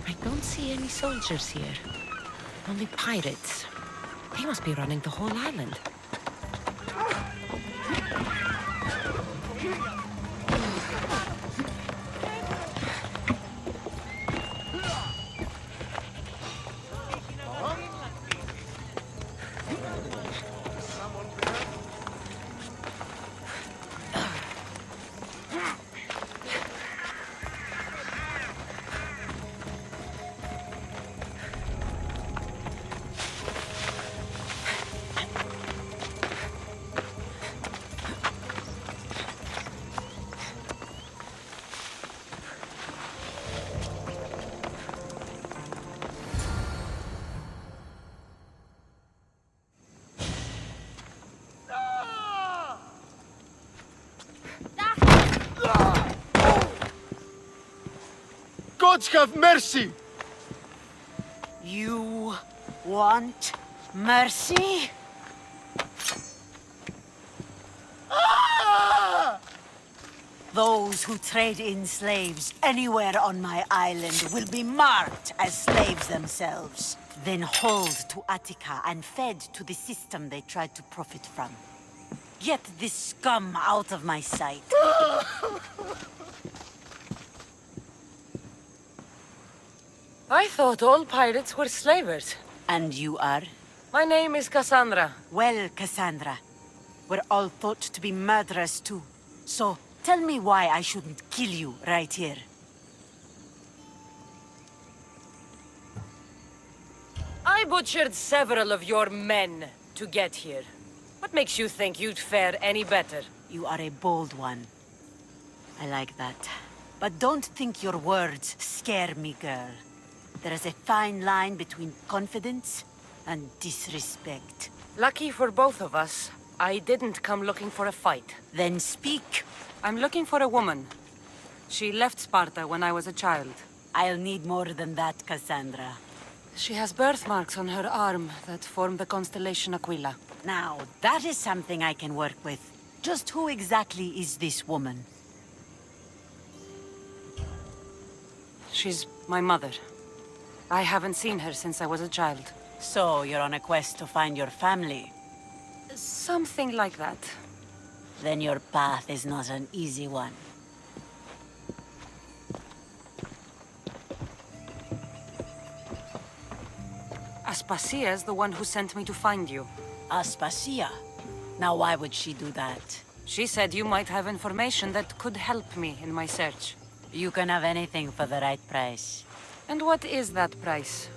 I don't see any soldiers here. Only pirates. They must be running the whole island. Gods have mercy! You want mercy? Those who trade in slaves anywhere on my island will be marked as slaves themselves, then hauled to Attica and fed to the system they tried to profit from. Get this scum out of my sight. I thought all pirates were slavers. And you are? My name is Cassandra. Well, Cassandra, we're all thought to be murderers too. So, tell me why I shouldn't kill you right here. I butchered several of your men to get here. What makes you think you'd fare any better? You are a bold one. I like that. But don't think your words scare me, girl. There is a fine line between confidence and disrespect. Lucky for both of us, I didn't come looking for a fight. Then speak. I'm looking for a woman. She left Sparta when I was a child. I'll need more than that, Cassandra. She has birthmarks on her arm that form the constellation Aquila. Now, that is something I can work with. Just who exactly is this woman? She's my mother. I haven't seen her since I was a child. So, you're on a quest to find your family? Something like that. Then your path is not an easy one. Aspasia's the one who sent me to find you. Aspasia? Now why would she do that? She said you might have information that could help me in my search. You can have anything for the right price. And what is that price?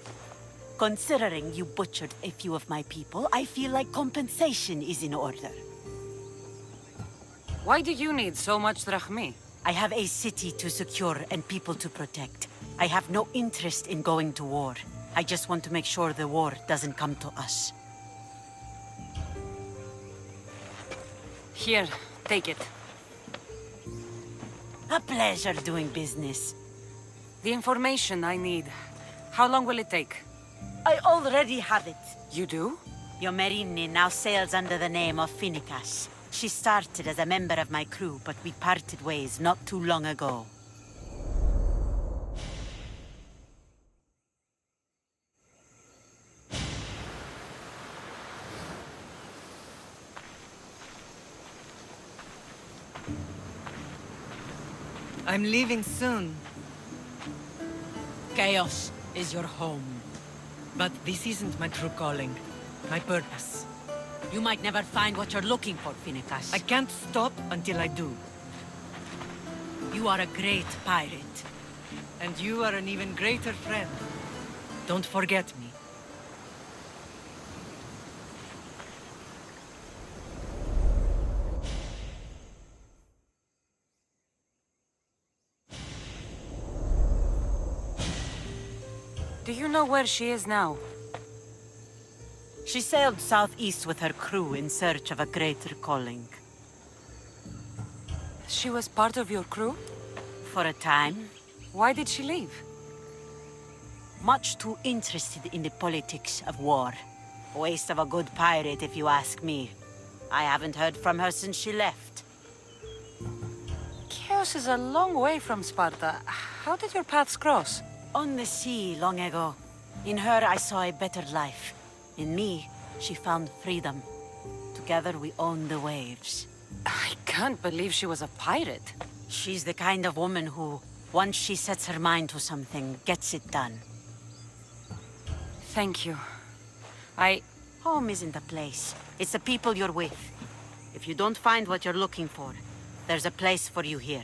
Considering you butchered a few of my people, I feel like compensation is in order. Why do you need so much drachmi? I have a city to secure and people to protect. I have no interest in going to war. I just want to make sure the war doesn't come to us. Here, take it. A pleasure doing business. The information I need. How long will it take? I already have it. You do? Your Merini now sails under the name of Finicas. She started as a member of my crew, but we parted ways not too long ago. I'm leaving soon. Chaos is your home. But this isn't my true calling. My purpose. You might never find what you're looking for, Finicas. I can't stop until I do. You are a great pirate. And you are an even greater friend. Don't forget me. Do you know where she is now? She sailed southeast with her crew in search of a greater calling. She was part of your crew? For a time. Why did she leave? Much too interested in the politics of war. A waste of a good pirate, if you ask me. I haven't heard from her since she left. Chaos is a long way from Sparta. How did your paths cross? On the sea, long ago. In her, I saw a better life. In me, she found freedom. Together, we owned the waves. I can't believe she was a pirate. She's the kind of woman who, once she sets her mind to something, gets it done. Thank you. Home isn't a place. It's the people you're with. If you don't find what you're looking for, there's a place for you here.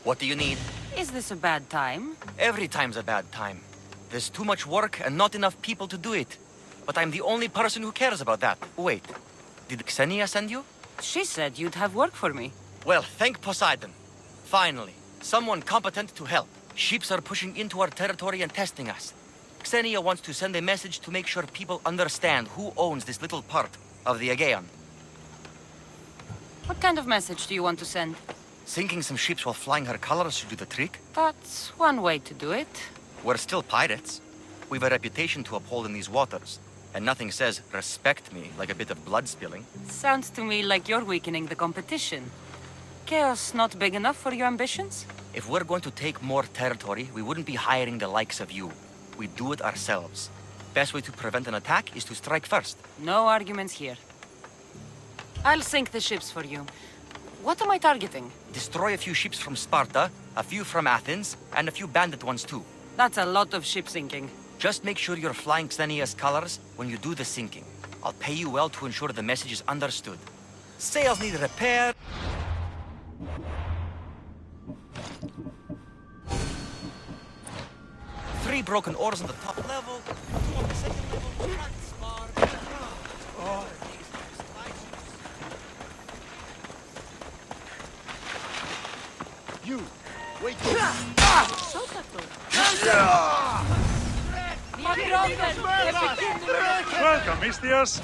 What do you need? Is this a bad time? Every time's a bad time. There's too much work and not enough people to do it. But I'm the only person who cares about that. Wait, did Xenia send you? She said you'd have work for me. Well, thank Poseidon. Finally, someone competent to help. Ships are pushing into our territory and testing us. Xenia wants to send a message to make sure people understand who owns this little part of the Aegean. What kind of message do you want to send? Sinking some ships while flying her colors should do the trick. That's one way to do it. We're still pirates. We've a reputation to uphold in these waters. And nothing says, respect me, like a bit of blood spilling. Sounds to me like you're weakening the competition. Chaos not big enough for your ambitions? If we're going to take more territory, we wouldn't be hiring the likes of you. We do it ourselves. Best way to prevent an attack is to strike first. No arguments here. I'll sink the ships for you. What am I targeting? Destroy a few ships from Sparta, a few from Athens, and a few bandit ones too. That's a lot of ship sinking. Just make sure you're flying Xenia's colors when you do the sinking. I'll pay you well to ensure the message is understood. Sails need repair. Three broken oars on the top level, two on the second level, transpar. Oh. You, wait. Welcome, Mistias.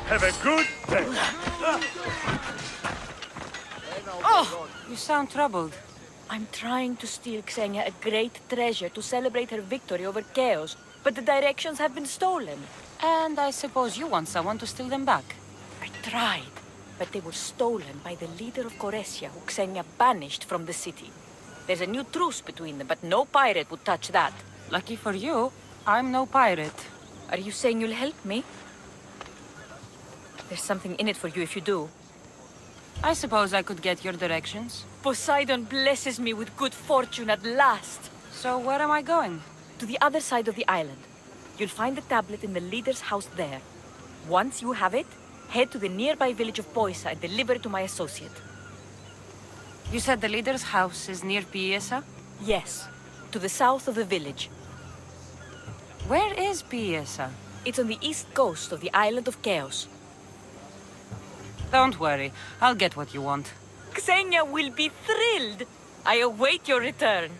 Have a good day. Oh, you sound troubled. I'm trying to steal Xenia a great treasure to celebrate her victory over Chaos, but the directions have been stolen. And I suppose you want someone to steal them back. I tried, but they were stolen by the leader of Goresia, who Xenia banished from the city. There's a new truce between them, but no pirate would touch that. Lucky for you, I'm no pirate. Are you saying you'll help me? There's something in it for you if you do. I suppose I could get your directions. Poseidon blesses me with good fortune at last. So where am I going? To the other side of the island. You'll find the tablet in the leader's house there. Once you have it, head to the nearby village of Poisa and deliver it to my associate. You said the leader's house is near Piesa? Yes, to the south of the village. Where is Piesa? It's on the east coast of the island of Chaos. Don't worry, I'll get what you want. Xenia will be thrilled. I await your return.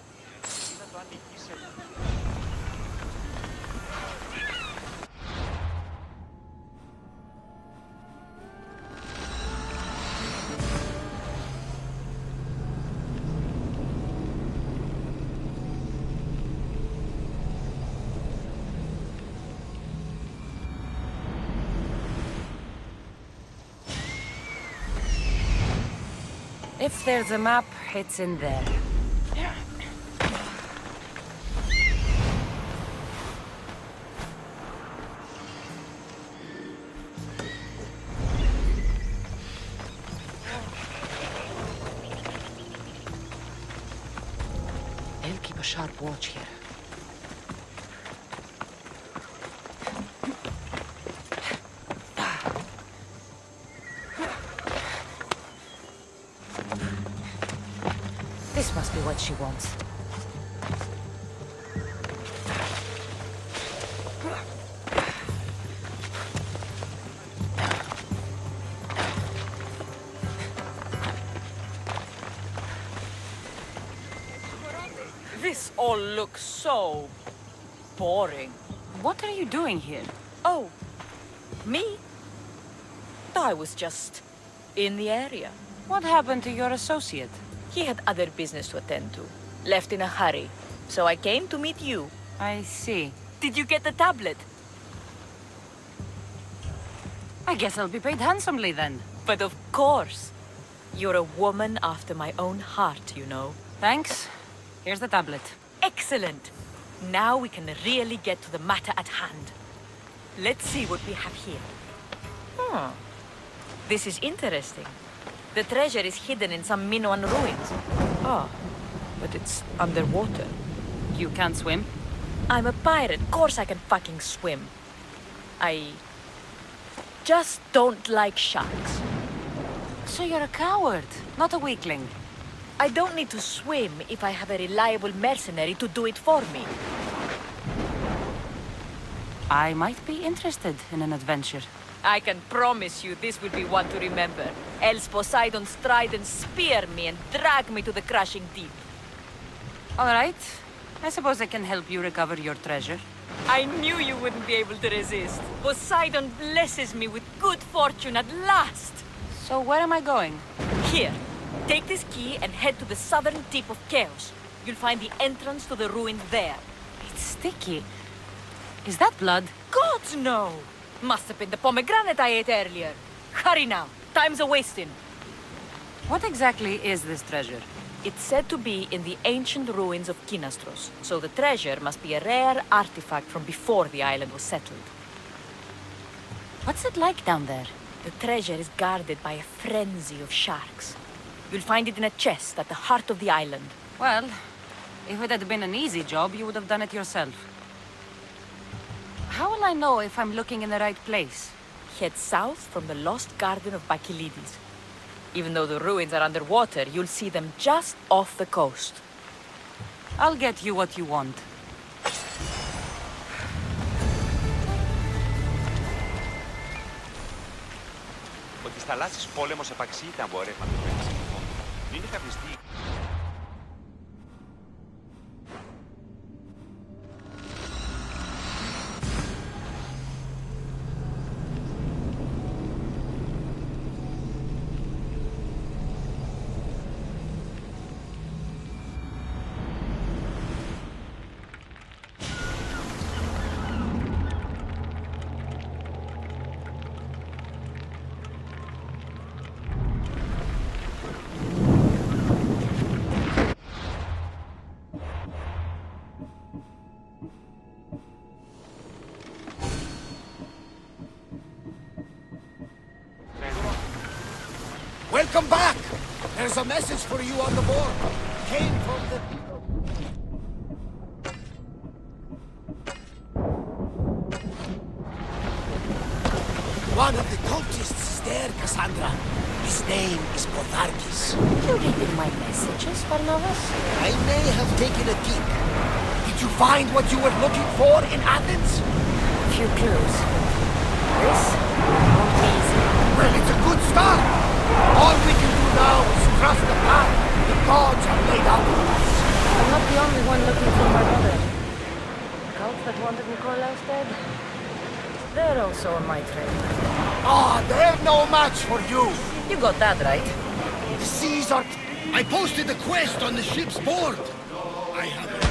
If there's a map, it's in there. I'll keep a sharp watch here. This must be what she wants. This all looks so boring. What are you doing here? Oh, me? I was just in the area. What happened to your associate? He had other business to attend to. Left in a hurry. So I came to meet you. I see. Did you get the tablet? I guess I'll be paid handsomely then. But of course. You're a woman after my own heart, you know. Thanks. Here's the tablet. Excellent. Now we can really get to the matter at hand. Let's see what we have here. Hmm. This is interesting. The treasure is hidden in some Minoan ruins. Oh, but it's underwater. You can't swim? I'm a pirate. Of course I can fucking swim. I just don't like sharks. So you're a coward, not a weakling. I don't need to swim if I have a reliable mercenary to do it for me. I might be interested in an adventure. I can promise you this will be one to remember. Else Poseidon's trident spear me and drag me to the crushing deep. All right. I suppose I can help you recover your treasure. I knew you wouldn't be able to resist. Poseidon blesses me with good fortune at last. So where am I going? Here. Take this key and head to the southern tip of Chaos. You'll find the entrance to the ruins there. It's sticky. Is that blood? God, no! Must have been the pomegranate I ate earlier. Hurry now. Time's a-wasting. What exactly is this treasure? It's said to be in the ancient ruins of Kinastros, so the treasure must be a rare artifact from before the island was settled. What's it like down there? The treasure is guarded by a frenzy of sharks. You'll find it in a chest at the heart of the island. Well, if it had been an easy job, you would have done it yourself. How will I know if I'm looking in the right place? Head south from the lost garden of Bacchylides. Even though the ruins are underwater, you'll see them just off the coast. I'll get you what you want. Ότι στα θαλάσσης πόλεμος επαξεί τα εμπορεύματα του Ελσίνικου. Είναι καπνιστή. Welcome back! There's a message for you on the board. Came from the people. One of the cultists is there, Cassandra. His name is Potharkis. You reading my messages, Barnabas? I may have taken a peek. Did you find what you were looking for in Athens? A few clues. This won't be easy. Well, it's a good start. All we can do now is trust the path the gods have laid out for us. I'm not the only one looking for my brother. The cult that wanted Nikolaus dead? They're also on my trail. Ah, they're no match for you. You got that right. The seas are... I posted a quest on the ship's board. I have a...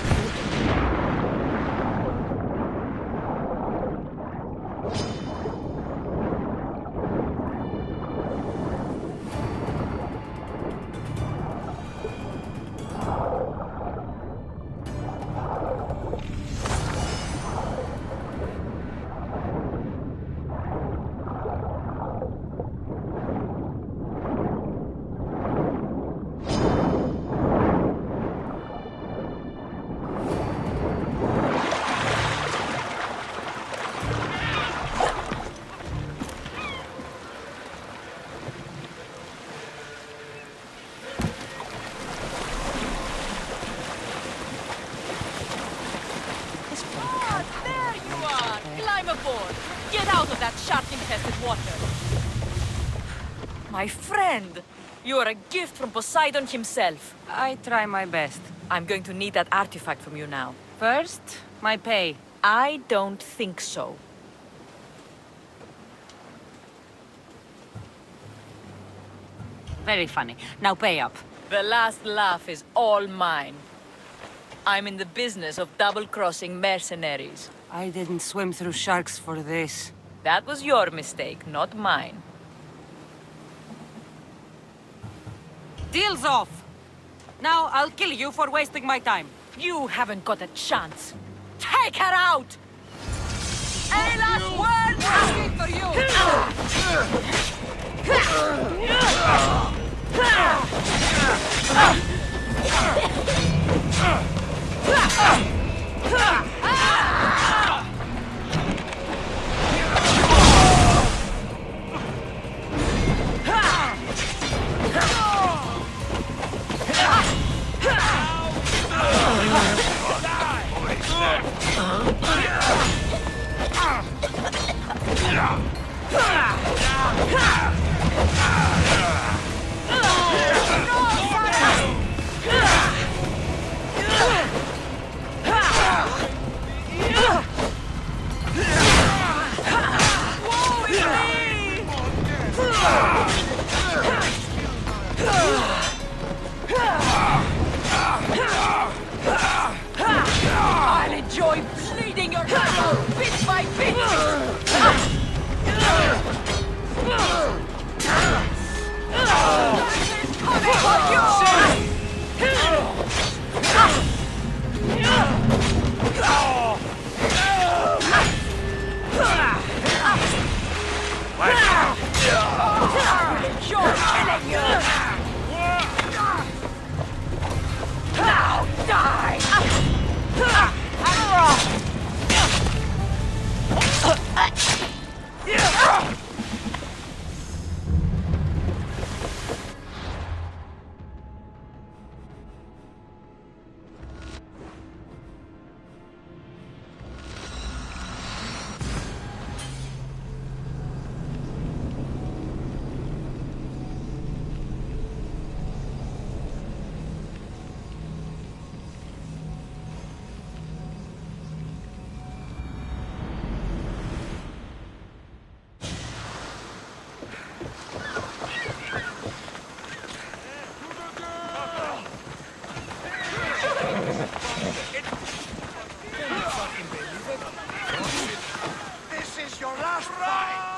Climb aboard! Get out of that shark-infested water! My friend! You are a gift from Poseidon himself. I try my best. I'm going to need that artifact from you now. First, my pay. I don't think so. Very funny. Now pay up. The last laugh is all mine. I'm in the business of double-crossing mercenaries. I didn't swim through sharks for this. That was your mistake, not mine. Deal's off! Now I'll kill you for wasting my time. You haven't got a chance. Take her out! Ayla's way! I'll enjoy bleeding your heart bit by bit!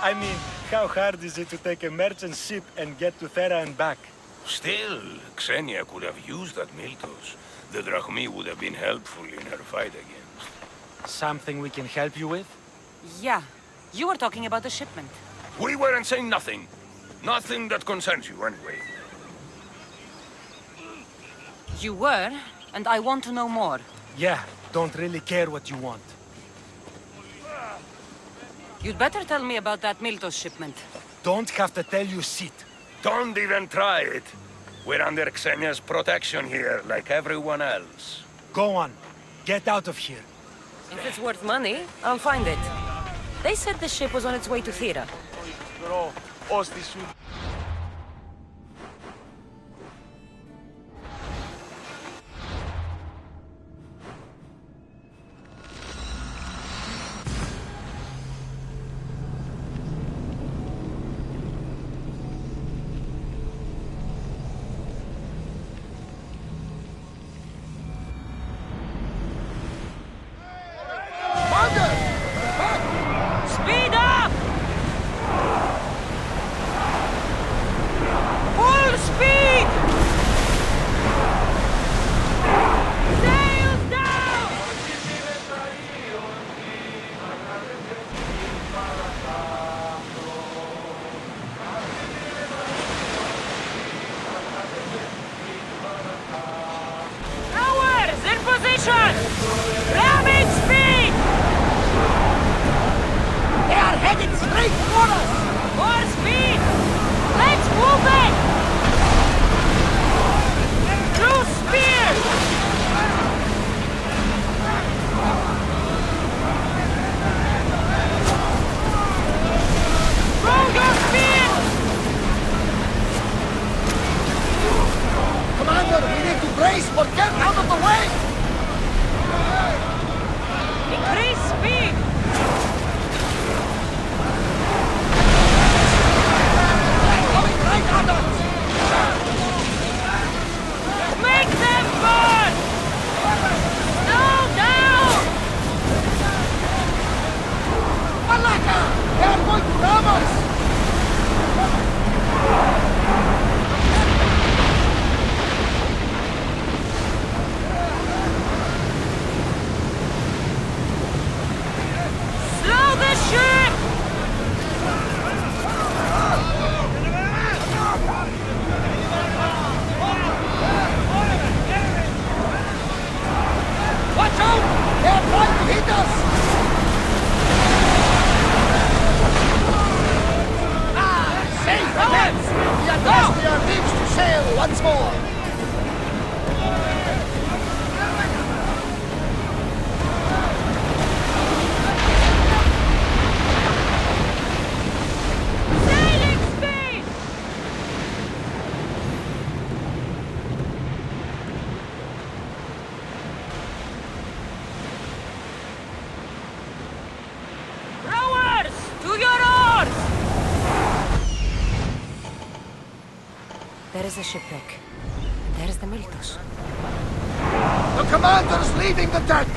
I mean, how hard is it to take a merchant ship and get to Thera and back? Still, Xenia could have used that Miltos. The Drachmi would have been helpful in her fight against. Something we can help you with? Yeah. You were talking about the shipment. We weren't saying nothing. Nothing that concerns you, anyway. You were, and I want to know more. Yeah, don't really care what you want. You'd better tell me about that Miltos shipment. Don't have to tell you shit. Don't even try it. We're under Xenia's protection here, like everyone else. Go on. Get out of here. If it's worth money, I'll find it. They said the ship was on its way to Thera. Bro, Odyssey σου. Speed up! Full speed! Sails down! Towers in position! Ramming speed! They are headed straight for us! More speed! Let's move it! Through spear! Throw your spear! Commander, we need to brace or get out of the way! Increase speed! Make them burn! Slow down! Malaka! They are going to ram us! sail once more! Sailing speed! Rowers! To your oars! There is a shipwreck. And there is the Miltos. The commander's leaving the deck!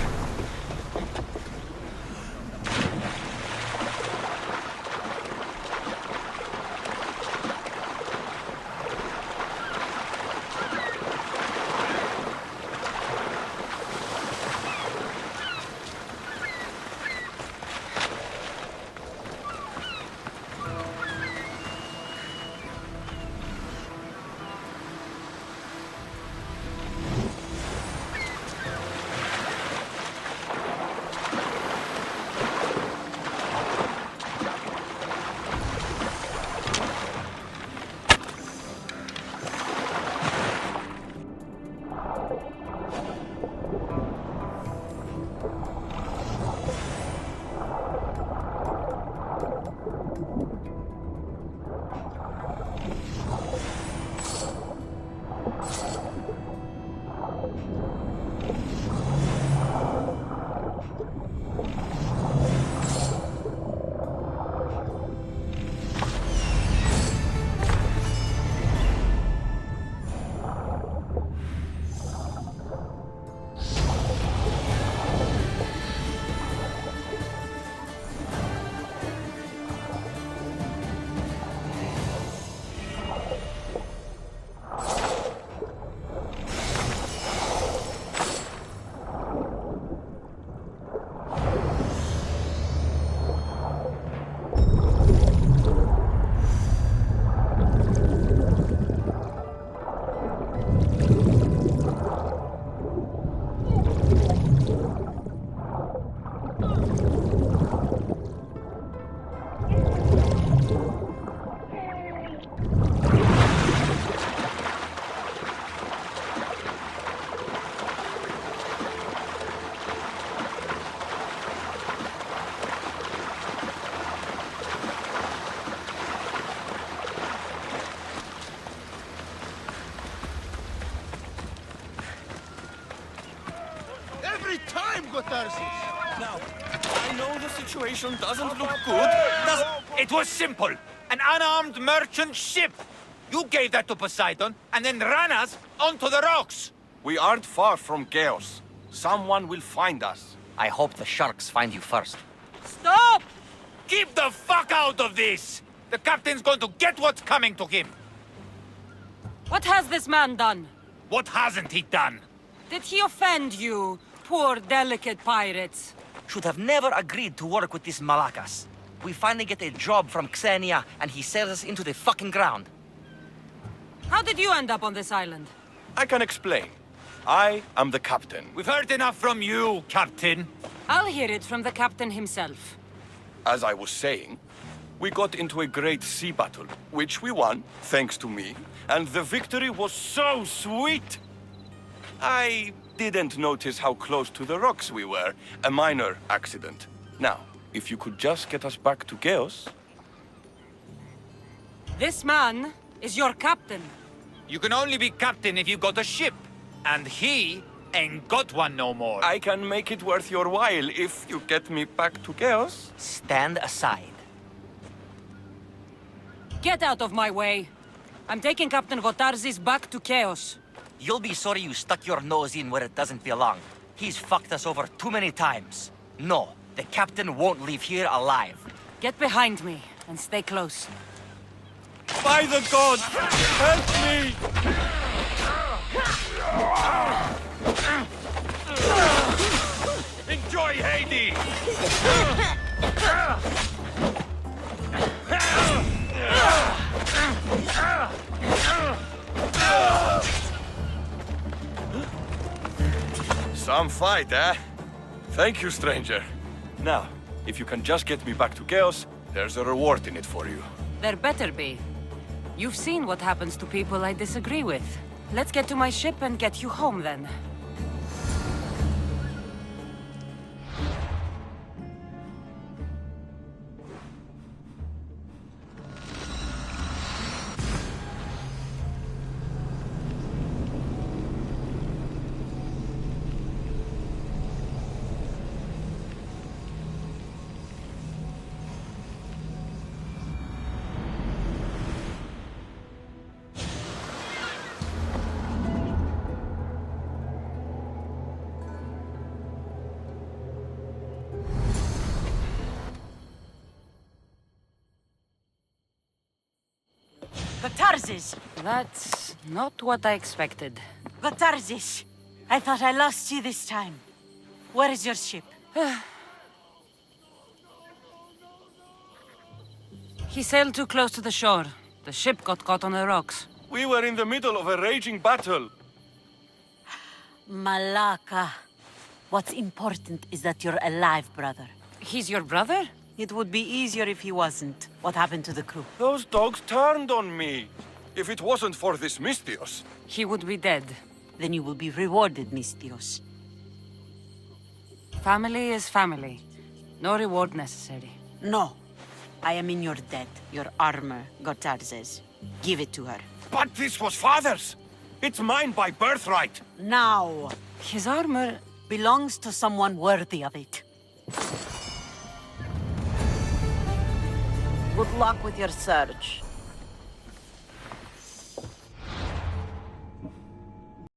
Every time, Gotarsis! Now, I know the situation doesn't look good. It was simple. An unarmed merchant ship. You gave that to Poseidon, and then ran us onto the rocks. We aren't far from chaos. Someone will find us. I hope the sharks find you first. Stop! Keep the fuck out of this! The captain's going to get what's coming to him. What has this man done? What hasn't he done? Did he offend you, poor delicate pirates? Should have never agreed to work with this Malakas. We finally get a job from Xenia, and he sells us into the fucking ground. How did you end up on this island? I can explain. I am the captain. We've heard enough from you, Captain. I'll hear it from the captain himself. As I was saying, we got into a great sea battle, which we won, thanks to me, and the victory was so sweet. I didn't notice how close to the rocks we were. A minor accident. Now, if you could just get us back to Chaos. This man is your captain. You can only be captain if you got a ship. And he ain't got one no more. I can make it worth your while if you get me back to Chaos. Stand aside. Get out of my way. I'm taking Captain Gotarzis back to Chaos. You'll be sorry you stuck your nose in where it doesn't belong. He's fucked us over too many times. No, the captain won't leave here alive. Get behind me and stay close. By the gods, help me! Enjoy Hades! Some fight, eh? Thank you, stranger. Now, if you can just get me back to Chaos, there's a reward in it for you. There better be. You've seen what happens to people I disagree with. Let's get to my ship and get you home, then. The Tarzes! That's not what I expected. The Tarzes! I thought I lost you this time. Where is your ship? He sailed too close to the shore. The ship got caught on the rocks. We were in the middle of a raging battle. Malaka. What's important is that you're alive, brother. He's your brother? It would be easier if he wasn't. What happened to the crew? Those dogs turned on me. If it wasn't for this Mystios... He would be dead. Then you will be rewarded, Mystios. Family is family. No reward necessary. No. I am in your debt. Your armor, Gotarzes. Give it to her. But this was father's! It's mine by birthright! Now! His armor belongs to someone worthy of it. Good luck with your search.